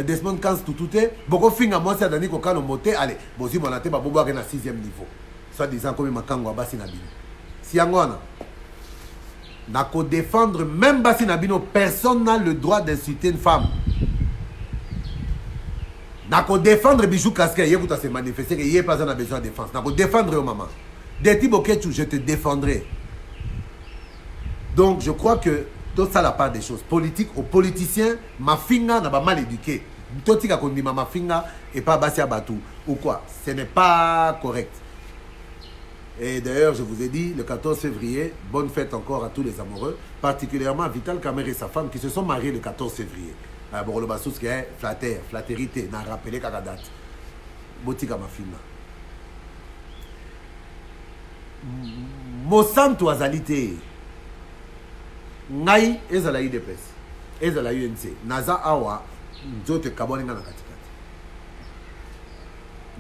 Desmond Kans Touté. Beaucoup Fingama, c'est à Dani Kokalo Moté. Allez, Bosi, moi, la tête, Bobo, à 6e niveau. Soit disant, comme Makango, Bassi Nabino. Si Yangwana, n'a qu'à défendre même Bassi Nabino, personne n'a le droit d'insulter une femme. N'a qu'à défendre Bijou Kasket, il y a se manifester, il n'y a pas besoin de défense. N'a qu'à défendre au maman. Des types je te défendrai. Donc, je crois que tout ça, la part des choses. Politique, aux politiciens, ma finga n'a pas mal éduqué. Tout ce qu'on dit, ma finga, et pas Bassia Batou. Ou quoi? Ce n'est pas correct. Et d'ailleurs, je vous ai dit, le 14 février, bonne fête encore à tous les amoureux, particulièrement à Vital Kamerhe et sa femme qui se sont mariés le 14 février. Bon, le bassous qui est flatérité, n'a rappelé qu'à la date. Botika ma fille. Monsanto azalité. Ngai ezala UDPS. Ezala UNC. Naza awa, nzote kaboninga na katikati.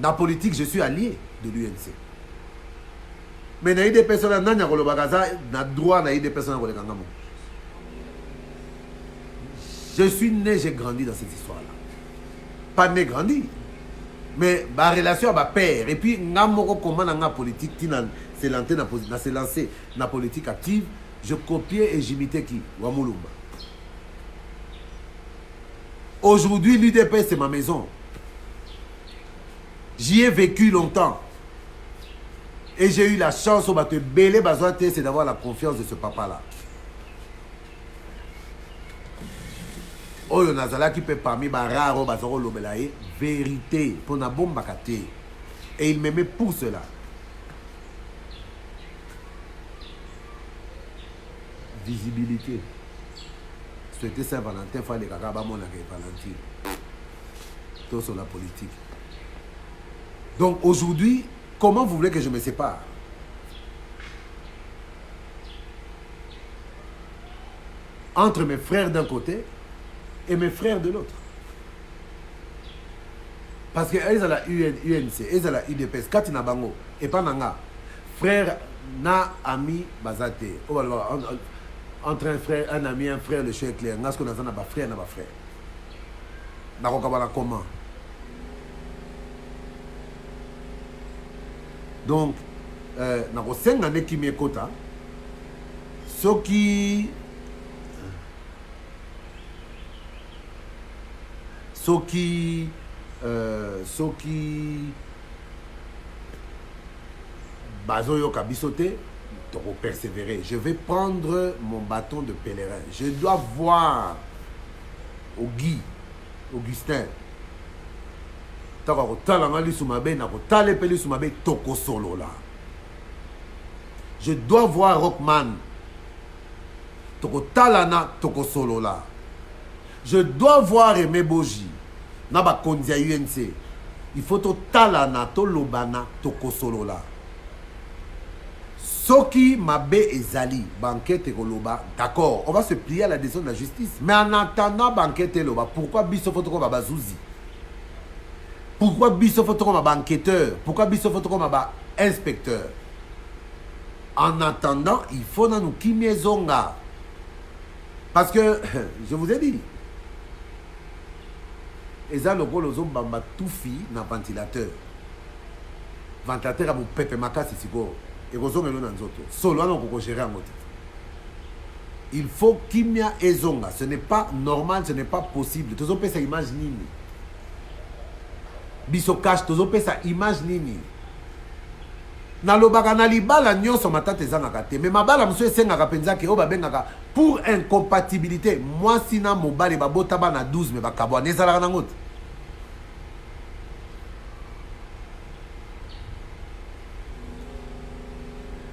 Na politique, je suis allié de l'UNC. Mais na UDPS, on a nanya kolobagaza, na droit na UDPS, on a kolekangamo. Je suis né, j'ai grandi dans cette histoire-là. Pas né, grandi. Mais ma relation avec ma père. Et puis, comment dans la politique, c'est lancé dans la politique active. Je copiais et j'imitais qui? Wamulumba. Aujourd'hui, l'UDP, c'est ma maison. J'y ai vécu longtemps. Et j'ai eu la chance, c'est d'avoir la confiance de ce papa-là. Oyo nazala qui peut parmi bararo bazoro lobelaye vérité pour na bomba kate et il m'aimait pour cela. Visibilité. C'était Saint-Valentin, fallait que Kagaba mon Valentine. Tout sur la politique. Donc aujourd'hui, comment vous voulez que je me sépare? Entre mes frères d'un côté et mes frères de l'autre. Parce que ils ont la UNC, ils ont la UDPS, Katina Bango, et pas Nanga. Frère, na ami, bazate. Entre un frère, un ami, un frère, le choix est clair. N'a ce qu'on a pas frère, n'a pas frère. N'a pas comment. Donc, n'a pas 5 années qui m'écoutent. Ce qui. Soki Bazoyo Kabisote, pour persévérer. Je vais prendre mon bâton de pèlerin. Je dois voir Augustin. taka kotalanga lisu mabe na kotala pe lisu mabe toko solo là. Je dois voir Rockman toko talana toko solo là. Je dois voir Aimé Boji na ba kondia UNC. Il faut to talana to lobana toko solo là. Soki mabe ezali banquete koloba, d'accord, on va se plier à la décision de la justice. Mais en attendant banquete loba, pourquoi biso faut ko bazouzi? Pourquoi biso faut ko banqueteur? Pourquoi biso faut ko inspecteur? En attendant, il faut nous kimiezonga. Parce que je vous ai dit, eza lokolo zo bamba toufi na ventilateur. Ventilateur a mon pepe makasi siko. Il faut kimia ezonga. Ce n'est pas normal, ce n'est pas possible. Tozo pe sa image nini. Biso cache tozo pe sa image nini. Na lobaka na libala nyonso matata ezanga te. Mais mabala mso esenga penza ke oba bengaka pour incompatibilité. Moi sina mobali babota ba na 12 mais bakabwa nezala na ngote.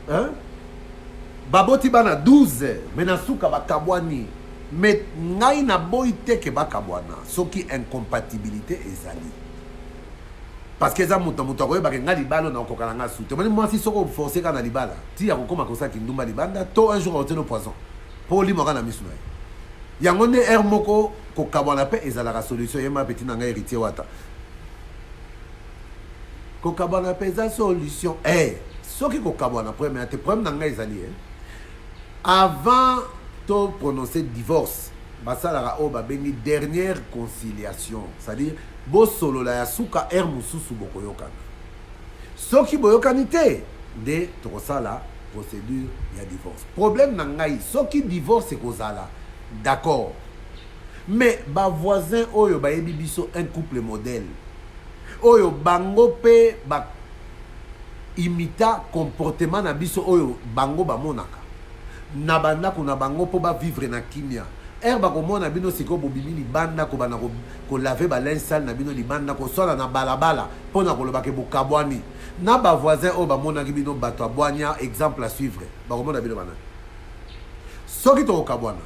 Hein? Baboti bana 12 mais na suka bakabwani mais ngai na boite ke bakabwana soki incompatibilité ezali parce que za muto ko ba ke ngali balo na kokala nga sute mais moi si soko forcer kana libala ti ya kokoma kosa ki ndumba libanda to un jour oteno poison pour li mokana misuna yango ne er moko ko kabwana pe ezala la solution yema petit na ngai héritier wata ko kabwana pe za solution ce qui est problème avant de prononcer divorce, une dernière conciliation, c'est-à-dire bo solo la yasuka mususu bokoyokana. Ce qui boyokanité de la procédure ya divorce. Problème nangai, ce qui divorce c'est kozala. D'accord. Mais ba voisin oyo ba yebi biso un couple modèle. Oyo bango pe ba imita comportement na biso oyo bango ba monaka na banda ko na bango po ba vivre na kimia ba ko mona bino siko bobimi li banda ko bana ko laver ba linge sale na bino li banda ko sola na balabala pona ko loba ke bokabwani na ba voisin o ba mona ki bino bato abwanya exemple à suivre ba ko mona bino bana soki to kabwana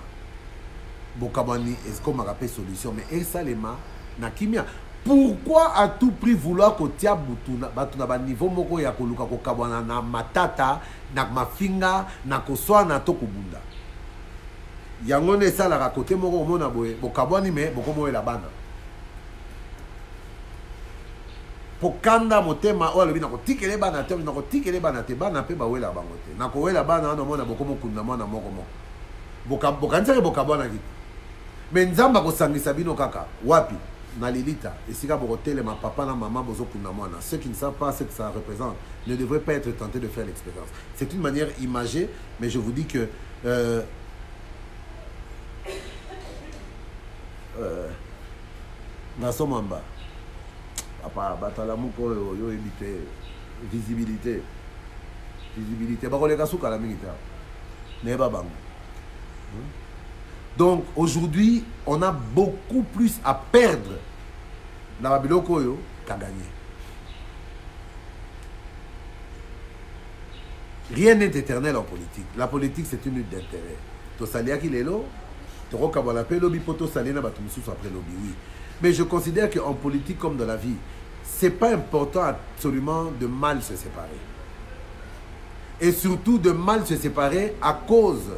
bokabwani est-ce qu'on m'a rappelé solution mais esalema na kimia. Pourquoi à tout prix vouloir que tia butuna batuna ba niveau moko ya koluka ko kabwana na matata na mafinga na koswa na to kubunda yango ne sala ka côté moko mona boye bokabwani me bokomo la bana pokandam motema oyo alobi na kotikele bana te na kotikele bana te bana pe bawela bango te na kowela bana no mona bokomo kunda mwana moko moko bokanzaki bokabwana ki me nzamba kosangisa bino kaka wapi na lilita esika bokotele ma papa na maman bozo kunda mwana. Ceux qui ne savent pas ce que ça représente ne devraient pas être tentés de faire l'expérience. C'est une manière imagée, mais je vous dis que Nasomamba papa batala moko yo éviter visibilité bakoleka suka la militaire neba bango. Donc aujourd'hui, on a beaucoup plus à perdre dans la biloko yo qu'à gagner. Rien n'est éternel en politique. La politique, c'est une lutte d'intérêt. To salia ki lelo, to rokabala pe lobi poto salina ba tumusu après lobi oui. Mais je considère qu'en politique comme dans la vie, c'est pas important absolument de mal se séparer. Et surtout de mal se séparer à cause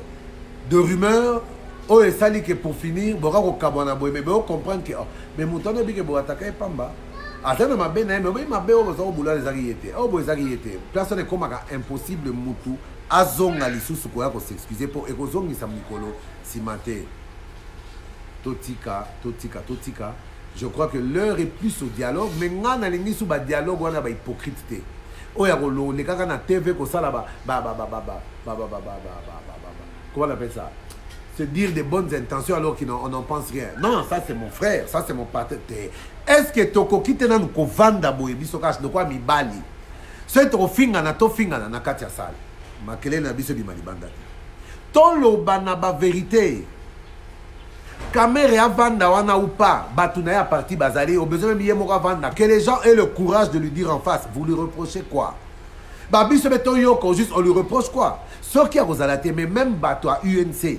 de rumeurs. Oh, et ça dit que pour finir, mais vous comprendre que mais mon temps que vous attaquez Pamba. Attends, ma belle, mais ma belle, vous avez boulot les ariétés. Oh, vous ariétés. Personne n'est comme impossible mutu. Azonga lisu sukoya ko s'excuser pour ekozongi sa mikolo si maté. Totika. Je crois que l'heure est plus au dialogue, mais ngana lingi sous ba dialogue wana ba hypocrite. Oh ya ko le kaka na TV ko sala ba. Comment on appelle ça? Se dire des bonnes intentions alors qu'on n'en pense rien. Non, ça c'est mon frère, ça c'est mon partenaire. Est-ce que toko kite na nuko vanda boye biso kash de quoi mi bali? C'est to finga na katia sale. Makele na biso di malibanda. Ton loba na ba vérité. caméra vanda wana ou pas, Batounaï à partir Bazali, au besoin de Mora vanda, que les gens aient le courage de lui dire en face, vous lui reprochez quoi? Babi se met yoko, juste on lui reproche quoi? Ce qui a Rosalate, mais même Batoua UNC,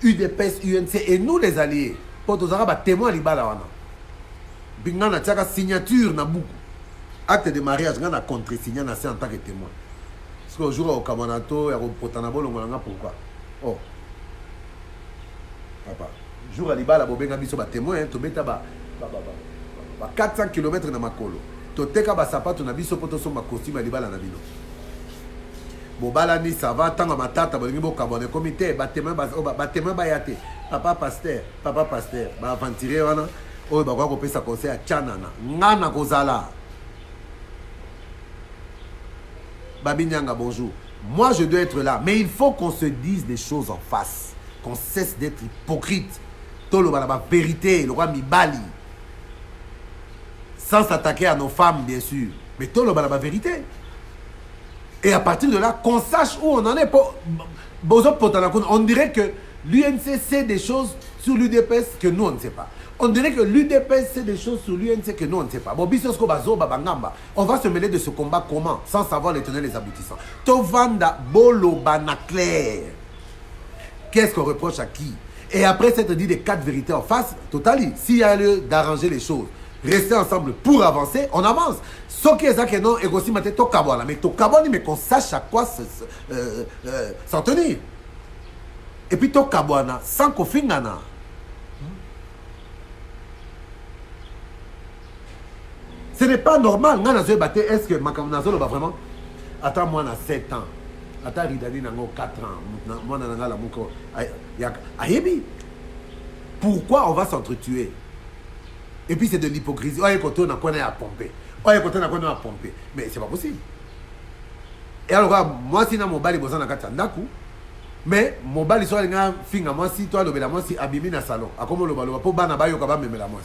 UDPS, UNC et nous les alliés, pour tous les témoins libala wana. Bingana tchaka signature na beaucoup. Acte de mariage, on a contre-signé en tant que témoin. Parce qu'au jour au Kamanato, il y a un potanabo, pourquoi? Oh. Papa. Jour à Libala, Bobenga biso ba témoin, to beta ba 400 km na makolo. To teka ba sapato na biso poto so ma costume à Libala na bino. Bobala ni ça va tanga matata bolingi bo kabone comité ba témoin ba yate. Papa pasteur, ba aventuré wana. Oh ba ko pesa conseil à Chanana. Ngana kozala. Babinyanga, bonjour. Moi, je dois être là. Mais il faut qu'on se dise des choses en face. Qu'on cesse d'être hypocrite. Tolo la vérité, le roi Mibali. Sans s'attaquer à nos femmes, bien sûr. Mais Tolo la vérité. Et à partir de là, qu'on sache où on en est. On dirait que l'UNC sait des choses sur l'UDPS que nous, on ne sait pas. On dirait que l'UDPS sait des choses sur l'UNC que nous, on ne sait pas. On va se mêler de ce combat comment? Sans savoir les tenants et les aboutissants. Tovanda Bolo Banaclair. Qu'est-ce qu'on reproche à qui? Et après s'être dit des 4 vérités en face, totali, s'il y a lieu d'arranger les choses, rester ensemble pour avancer, on avance. Ce qui est ça que non, et aussi maintenant, Tokabwana. Mais Tokabwana, mais qu'on sache à quoi s'en tenir. Et puis Tokabwana, sans qu'on fingana. Ce n'est pas normal. Est-ce que Makamnazo va vraiment? Attends, moi, on a 7 ans. Attends, Ridani n'a 4 ans. Moi, on a la mouko. Ayebi. Pourquoi on va s'entretuer? Et puis, c'est de l'hypocrisie. Oh, écoute, on a quoi à pomper. Oh, écoute, on a quoi à pomper. Mais c'est pas possible. Et alors, moi, si mon bali besoin de Ndaku, mais mon bali soit un finger, moi, si toi, le bel moi, si abîmé dans le salon. À comment le balo, pour bana bayo, quand même, la moi.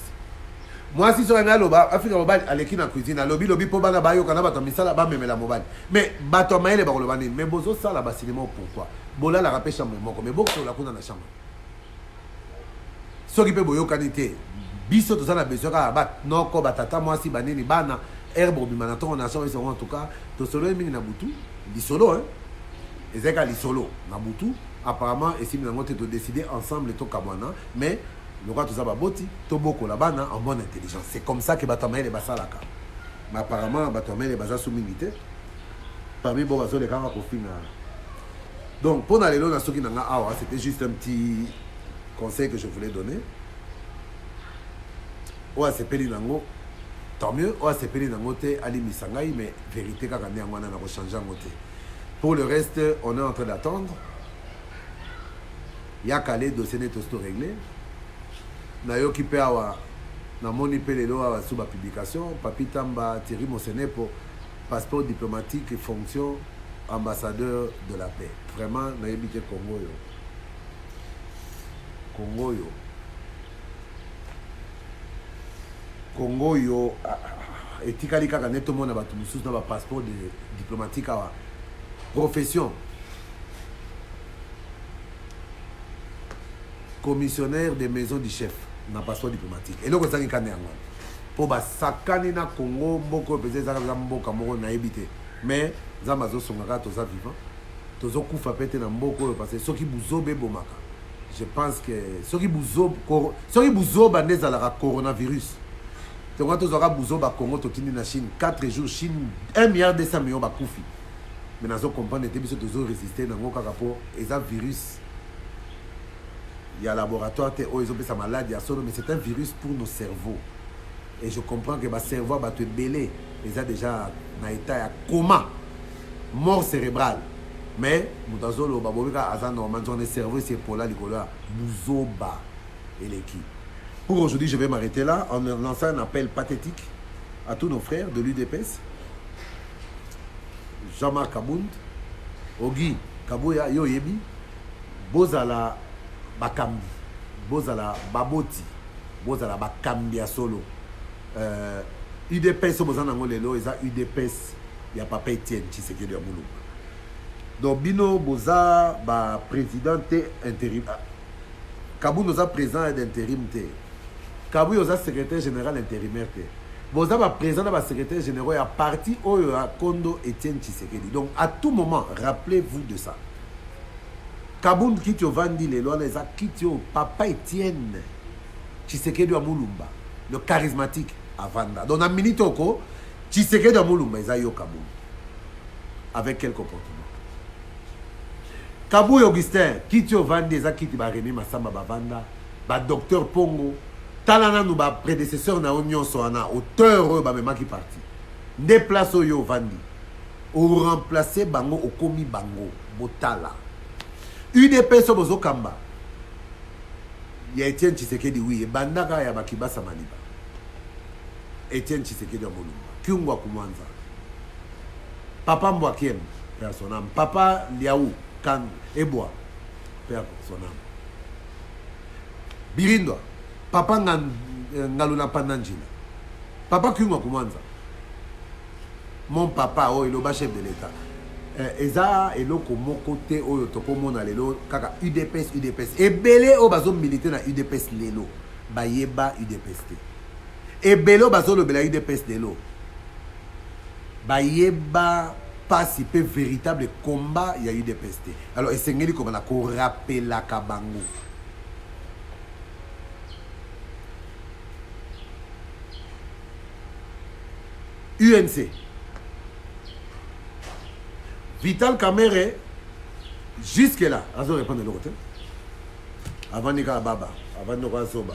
Moi, si sur un loba, Afrique mobile, à l'équipe en cuisine, lobby pour bana bayo, quand on a misala, ba même la mobile. Mais bato maïle ba le mais bozo ça la basilement pourquoi? Bola la rapé chambre moko, mais beaucoup la kuna na chambre. Ce qui peut boyo qualité. Biso tout ça na besoin ka bat non ko batata moi si banini bana herbe bimana to on a so en tout cas to solo mingi na butu, di solo hein. Ezeka li solo na butu, apparemment et si nous avons décidé ensemble to kabwana, mais le roi tout ça baboti toboko la bana en bonne intelligence. C'est comme ça que Batamae les basalaka. Mais apparemment Batamae les basa sous militaire. Parmi bon baso les kanga kofina. Donc pour aller là soki nanga awa, c'était juste un petit conseil que je voulais donner. Ouais, c'est peli nango. Tant mieux, ouais, c'est peli nango te ali misangai mais vérité kaka ne ngwana na ko changer ngote. Pour le reste, on est en train d'attendre. Yakale dossier net tout réglé. Nayo qui peut avoir na moni pelelo awa sous la publication papi tamba Thierry Mosene pour passeport diplomatique et fonction ambassadeur de la paix. Vraiment na yebite Congo yo. Congo yo etikali kaka neto mona batu mususu na ba passeport diplomatique awa profession commissionnaire des maisons du chef na passeport diplomatique. Et là, on s'est dit pour sakani na Congo, beaucoup de gens mboka moko na ebité. Mais zamazo songaka toza vivant. Tozo kufa pete na mboko parce que ceux qui buzobe bomaka. Je pense que ceux qui buzoba neza la coronavirus. Donc quand toza buzoba Congo to kini na Chine 4 jours Chine 1,2 milliard ba kufi. Mais nazo comprendre te biso tozo résister na ngoka kapo eza virus. Il y a un laboratoire, ils ont sa maladie, mais c'est un virus pour nos cerveaux. Et je comprends que le cerveau va te belé. Ils ont déjà un état de coma, mort cérébrale. Mais, le cerveau, c'est pour là, Bouzoba et l'équipe. Pour aujourd'hui, je vais m'arrêter là en lançant un appel pathétique à tous nos frères de l'UDPS. Jean-Marc Kabound, Ogi Kabouya, Yoyebi, Bozala. Bakambi, bozala baboti, bozala bakambi à solo. UDPS bozana ngolelo eza UDPS ya papa Etienne Tshisekedi ya Mulumba. Donc bino boza ba président intérim Kabou nous a président d'intérim. Kabou nous a secrétaire général intérimaire. Vous avez président de la secrétaire général à parti où il y a Kondo Etienne Tshisekedi. Donc à tout moment, rappelez-vous de ça. Kabou qui te vandi les lois, les a quitté papa Etienne Tshisekedi à Moulumba, le charismatique à Vanda. Donc à Minitoko, Tshisekedi à Moulumba, ils ont Kabou. Avec quel comportement? Kabou Augustin, qui te vandi les a quitté René Massamba Bavanda, docteur Pongo. Talana nous ba prédécesseur na union soana auteur ba mema qui parti. Déplace yo vandi. Ou remplacer bango au komi bango botala. UDP so bozo kamba. Ya Etienne Tshisekedi oui bandaka ya bakibasa maliba. Etienne Tshisekedi Molumba. Kyungwa kumwanza. Papa Mbwakiem père son âme. Papa Liaou kan Eboa père son âme. Birindwa Papa Ngaluna Pandanjila. Papa Kyungwa Kumanza. Mon papa, il est le chef de l'État. Eza eloko moko te oyo tokomona lelo kaka UDPS UDPS. Ebele o bazo militer na UDPS lelo. Bayeba UDPS te. Ebele o bazo lobela UDPS lelo. Bayeba participer véritable combat il y a UDPS te. Alors esengeli ko bana ko rappela kabango. UNC. Vital Kamere, jusque-là, Azo répond de l'autre. Avant Nika Baba, avant Nika Soba.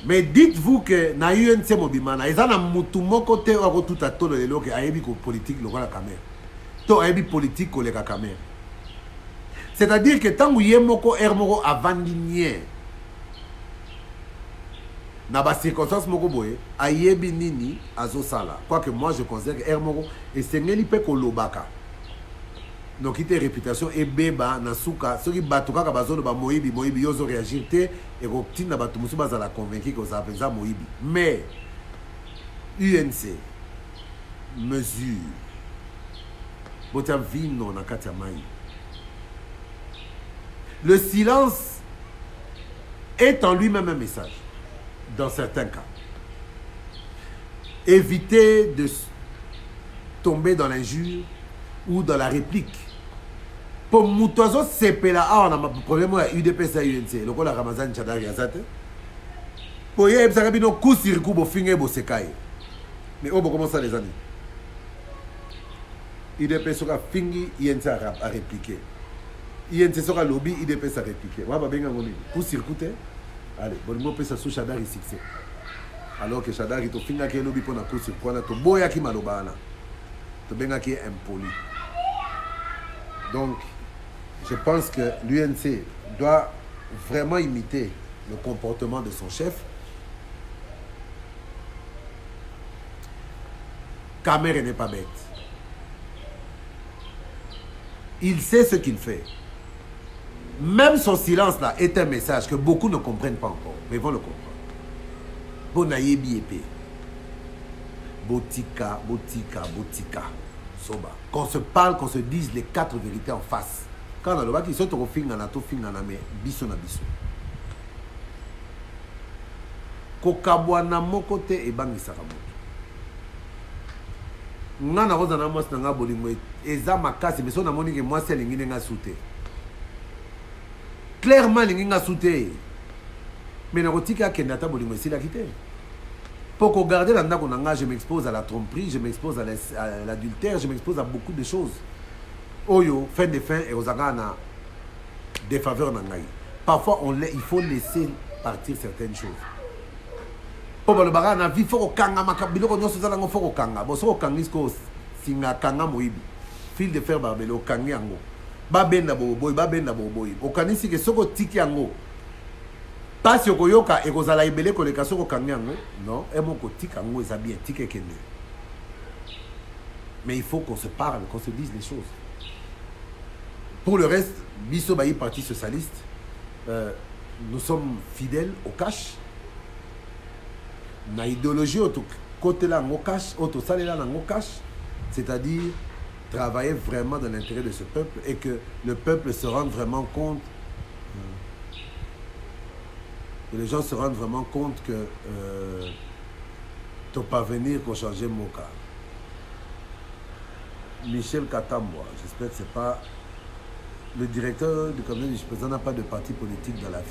Mais dites-vous que na UNC Mobimana, ils ont un mouton côté ou tout à tout le local, aébi politique le la Kamere. To aébi politique le Kamere. C'est-à-dire que tant que Yemoko Hermoko avant l'igné, na ba circonstance moko boye ayebi nini azosala quoique moi je considère que Hermoko et sengeli pe kolobaka donc ite réputation et beba na suka soki bato kaka bazolo ba moyibi yozo réagir te et ko tinda bato musu bazala convaincu que ça pensa moyibi mais UNC mesure botia vino na kati ya mai. Le silence est en lui-même un message. Dans certains cas. Évitez de tomber dans l'injure ou dans la réplique. Pour Moutozo Sepela, on a un problème avec UDPS et UNC. Le coup, la Ramazan Tchadar Yazate. Pour y avoir un coup sur coup, pour finir, pour se cailler. Mais on va commencer les années. UDPS sera fini, UNC a répliqué. UNC sera lobby, UDPS a répliqué. On va bien avoir coup sur coup. Allez, bon, moi, je suis Chadar ici. Alors que Chadar est au final qui est lobby pour la course sur quoi, tu boya qui malobana. Tu benga qui est impoli. Donc, je pense que l'UNC doit vraiment imiter le comportement de son chef. Kamere n'est pas bête. Il sait ce qu'il fait. Même son silence là est un message que beaucoup ne comprennent pas encore, mais vont le comprendre. Bonayebi épée. Botika, botika, botika. Soba. Qu'on se parle, qu'on se dise les quatre vérités en face. Quand on a le bac, ils sont au fin, on a tout fin, on a mais biso na biso. Kokabwana mokote et bangi sakamoto. Ngana roza na mwasi na nga bolingo eza makasi, mais son amoni que moi c'est l'ingine nga soute. Clairement, les gens sont mais na rotika kendata bolingo esila kite. Pour qu'on garde l'anda qu'on engage, je m'expose à la tromperie, je m'expose à l'adultère, je m'expose à beaucoup de choses. Oyo, fin de fin, et aux agana des faveurs nangai. Parfois, il faut laisser partir certaines choses. Pour le baran, na vie, faut kanga makabilo ko nyoso zala ngo faut kanga. Bo so kangisko singa kanga moibi. Fil de fer barbelo kangi yango. Babenda boboy, babenda boboy. Okanisi ke soko tiki yango. Pas yoko yoka e kozala ibele ko le kasoko kangi yango. Non, e moko tiki yango eza bien tiki kende. Mais il faut qu'on se parle, qu'on se dise les choses. Pour le reste, biso bayi parti socialiste, nous sommes fidèles au cash. Na idéologie au côté là en cash, auto salé là en cash, c'est-à-dire travailler vraiment dans l'intérêt de ce peuple et que le peuple se rende vraiment compte que les gens se rendent vraiment compte que ton parvenir pour changer mon cas. Michel Katamboa, j'espère que ce n'est pas... Le directeur du cabinet du président n'a pas de parti politique dans la vie.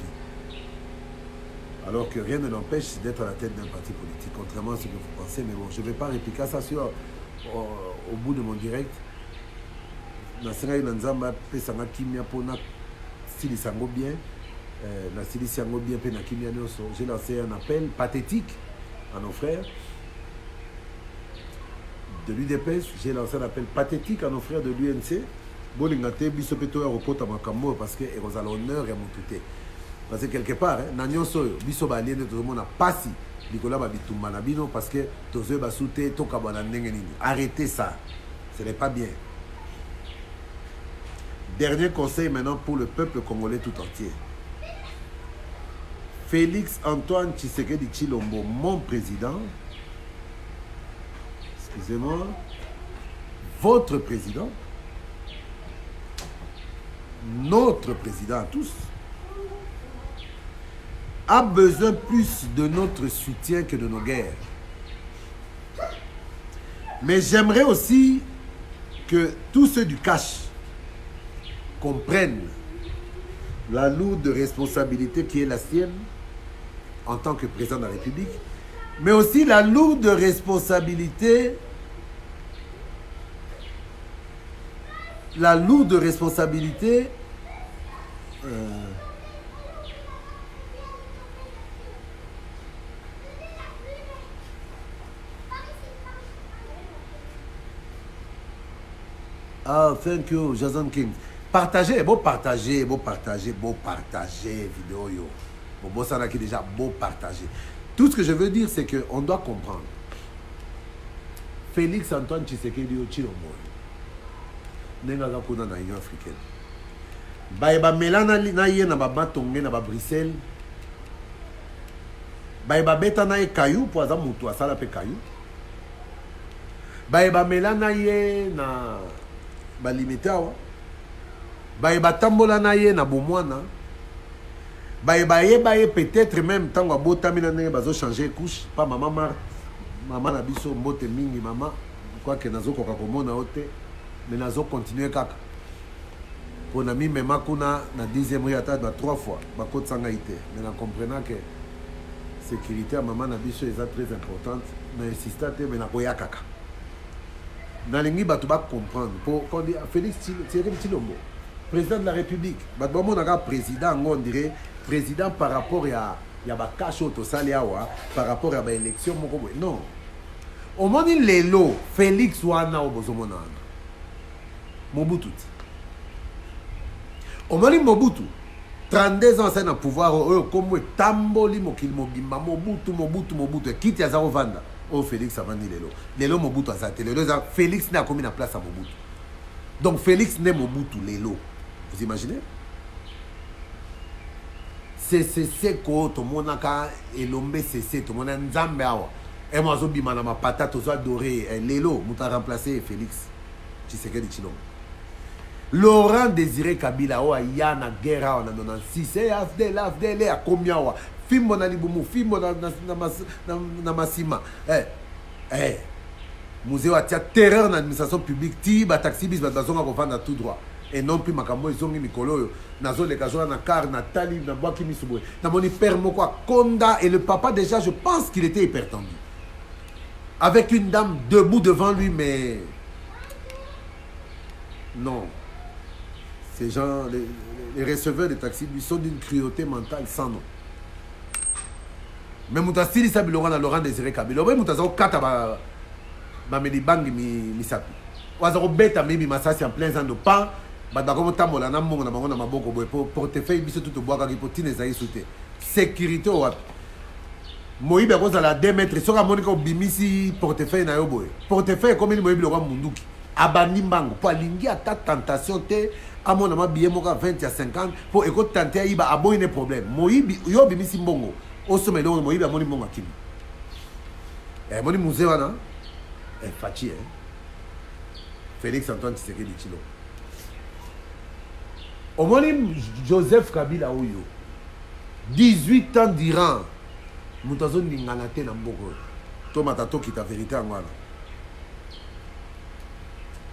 Alors que rien ne l'empêche d'être à la tête d'un parti politique, contrairement à ce que vous pensez. Mais bon, je ne vais pas répliquer ça sur, au bout de mon direct. J'ai lancé un appel pathétique à nos frères de l'UDPS. J'ai lancé un appel pathétique à nos frères de l'UNC. Parce que c'est l'honneur et mon tuté. Parce que quelque part, parce que arrêtez ça. Ce n'est pas bien. Dernier conseil maintenant pour le peuple congolais tout entier. Félix Antoine Tshisekedi Tshilombo, mon président, excusez-moi, votre président, notre président à tous, a besoin plus de notre soutien que de nos guerres. Mais j'aimerais aussi que tous ceux du cash comprennent la lourde responsabilité qui est la sienne en tant que président de la République, mais aussi la lourde responsabilité ah, thank you, Jason King. Partagez, beau partager vidéo yo. Bon, ça n'a qui déjà beau partager. Tout ce que je veux dire, c'est qu'on doit comprendre. Félix Antoine Tshisekedi Tshilombo, nenga kuna na Union africaine. Baïba Melana na yé na batonge na Bruxelles. Baïba beta na yé Kayou pour aza mutu asala pe Kayou. Baïba Melana yé na balimité awa. Baïba tambola na ye na bomwana. Baïba ye peut-être même tant que botami na ndenge bazo changer couche pas maman Marthe maman na biso mbote mingi maman quoi que nazo koka komona ote mais nazo continuer kaka pour na mi mema kuna na 10e rue ata 3 fois ba côte sanga ité mais en comprenant que sécurité à maman na biso est très importante na insister mais na koya kaka na lingi batu ba comprendre pour quand Félix Tshilombo président de la République, président, on dirait président par rapport à Bakacho Tosaliawa, par rapport à l'élection. Non. Au moins, Lelo, Félix Wana Obozomona. Mobutu. Au moins, Mobutu. 32 ans, c'est un pouvoir, comme Tamboli, Mokilmobimba, Mobutu. Quitte à Zarovanda. Oh, Félix Avandi Lelo. Lelo Mobutu a Zate. Félix n'a commis la place à Mobutu. Donc, Félix n'est Mobutu, Lelo. Vous imaginez? C'est quoi tout le monde a elombe c'est tout le monde a nzambe awa et moi zo bima na ma patate zo adoré Lelo muta remplacé Félix Tshisekedi Tshilombo. Laurent Désiré Kabila o ya na guerre na 96 et AFDL a combien wa fimbo na libumu fimbo na masima musée wa tia terreur na administration publique ti ba taxi bis ba bazonga ko vendre tout droit. Et non plus makambo izongi mikolo nazo le kazola na car na tali na boaki misubwe na moni père moko Konda et le papa déjà je pense qu'il était hypertendu avec une dame debout devant lui mais non ces gens les receveurs de taxi ils sont d'une cruauté mentale sans nom mais mutasili sabi Laurent Désiré Kabila ouais mutazo kata ba melibangi misapi wazaro beta mibi masasi en plein sang de pain. Tambola na mongo na bango na maboko boy portefeuille biso tout boaka ki potine za isute sécurité wapi moyibe ko za la 2 mètres soka monika obimisi portefeuille na yo boy portefeuille comme ni moyibe lo kwa munduki abandi mbango po alingi ata tentation te amona ma billet moka 20 à 50 pour eko tenter iba aboyi ne problème moyibi yo bimisi mbongo osome lo moyibe amoni mbongo akimi moni musée wana fachi Félix Antoine Tshisekedi Tshilombo. Au moins, Joseph Kabila Ouyo. 18 ans durant mutazo ningana te na mboko to matato kita vérité ngwana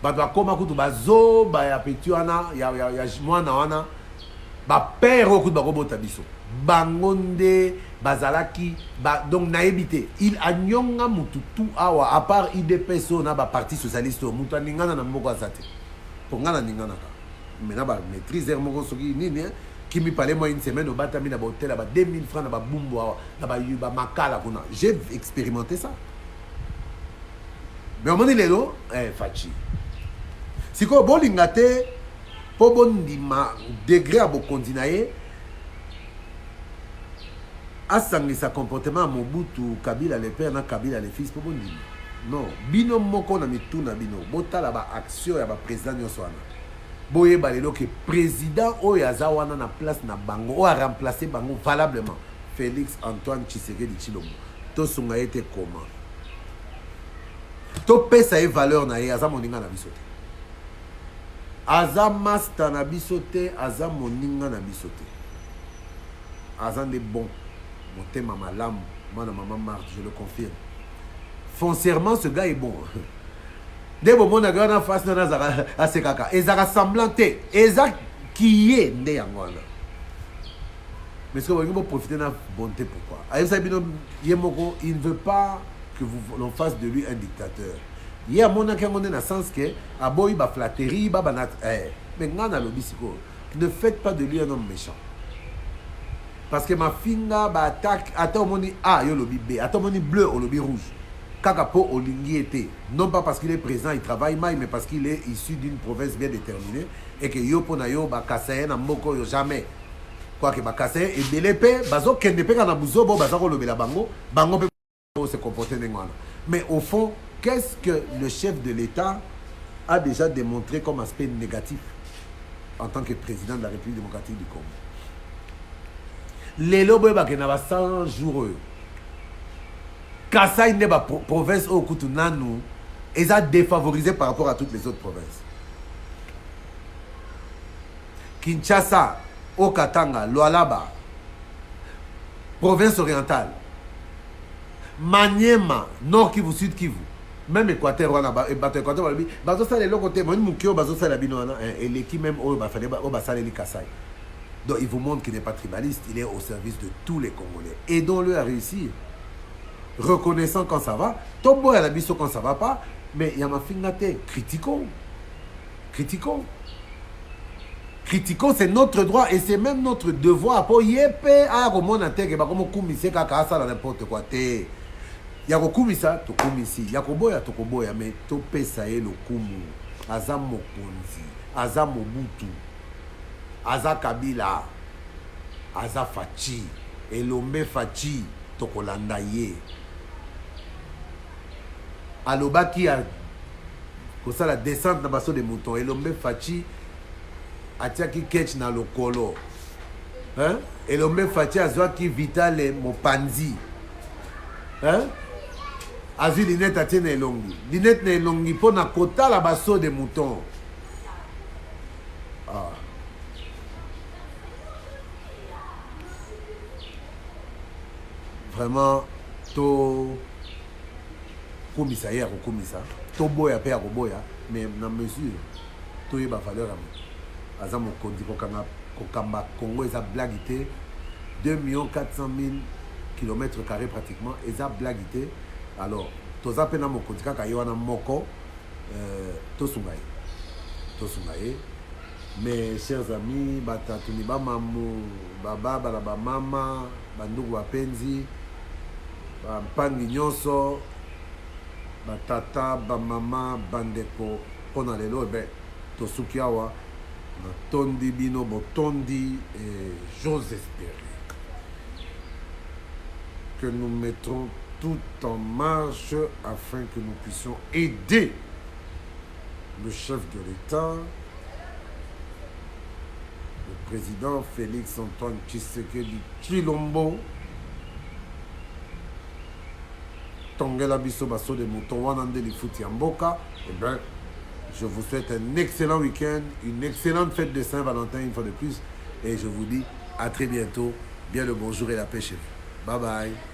ba bakoma kutu bazo ba ya petit wana ya mwana wana ba père okutu bakobota biso bangonde bazalaki ba donc naebité il anyonga mututu awa à part IDPS na ba parti socialiste mutu ningana na mboko azate pour ngana ningana ka mena ba maîtriser moko soki nini qui me parlait moi une semaine au batami na hôtel ba 2000 francs na ba bumbo na ba makala kuna j'ai expérimenté ça mais au moment lelo fachi siko bolinga te po bondima degré à bokondina ye asangisa comportement Mobutu Kabila le père na Kabila le fils po bondima non bino moko na mituna bino botala ba action ya ba président nyonso wana boye balelo que président oyo aza wana na place na bango o a remplacé bango valablement Félix Antoine Tshisekedi Tshilombo to sunga ete comment to pesa e valeur na ye aza moninga na biso te aza master na biso te aza moninga na biso te aza nde bon motema malamu mwana maman Marthe je le confirme foncièrement ce gars est bon dès le moment où on a face à ce caca, ils ont rassemblanté, ils ont qui est né en Angola. Mais ce que vous pouvez profiter de la bonté, pourquoi? Il ne veut pas que l'on fasse de lui un dictateur. Il y a mon dans le sens que Aboy ba flatterie, ba banat. Mais ne faites pas de lui un homme méchant. Parce que ma finga ba attaque, attends mon A, yo lobby B, attends mon bleu au lobby rouge. Kakapo Olingi était, non pas parce qu'il est présent, il travaille mal, mais parce qu'il est issu d'une province bien déterminée et que Yopo na yo bakasaye na moko yo jamais. Quoi que bakasaye et belepe, bazo kendepe kana buzo bo bazako lobela bango, bango pe se comporter n'engwana. Mais au fond, qu'est-ce que le chef de l'État a déjà démontré comme aspect négatif en tant que président de la République démocratique du Congo? Les lobes bakena 100 jours. Kassai n'est pas province au Koutounanu, ils ont défavorisé par rapport à toutes les autres provinces. Kinshasa, Okatanga, Lualaba, province orientale, Maniema, Nord Kivu, Sud Kivu, même Équateur, Équateur, et l'équipe même au Kassai. Donc il vous montre qu'il n'est pas tribaliste, il est au service de tous les Congolais. Aidons-le à réussir. Reconnaissant quand ça va, tombo à la biso quand ça va pas, mais il y a ma fingate, critiquons. Critiquons. Critiquons, c'est notre droit et c'est même notre devoir. Pour yépe, à romona teke, bah comme kumise kaka ça n'importe quoi te. Yako kumisa, to kumisi. Yako boya, to koboya, mais to pesa e lo kumu. Aza mokonzi, aza Mobutu, aza Kabila, aza Fachi, Elombe Fachi, to kolanda ye. Alobaki a comme ça la descente dans basso de moutons et l'homme Fachi atiaki ketch na lokolo hein et l'homme Fachi azwaki Vital Mopanzi hein azu linette atienne elongi linette na elongi po na kota la basso de moutons ah vraiment to komisa ye akokomisa toboya mpe akoboya mais na mesure toyeba valeur ya moto aza mokonzi kokamba Congo eza blague te 2 400 000 km² pratiquement eza blague te alors toza mpe na mokonzi kaka ye wana moko tosunga ye mes chers amis batatuni bamamu bababa na bamama bandugu bapenzi bampangi nyonso batata bamama bandeko mpona lelo ebe tosuki awa natondi bino botondi et j'ose espérer que nous mettrons tout en marche afin que nous puissions aider le chef de l'État, le président Félix Antoine Tshisekedi Tshilombo, Tongela Biso Basso de Mouton, Wanande Lifuti Amboka. Eh bien, je vous souhaite un excellent week-end, une excellente fête de Saint-Valentin une fois de plus. Et je vous dis à très bientôt Bien le bonjour et la paix chez vous. Bye bye.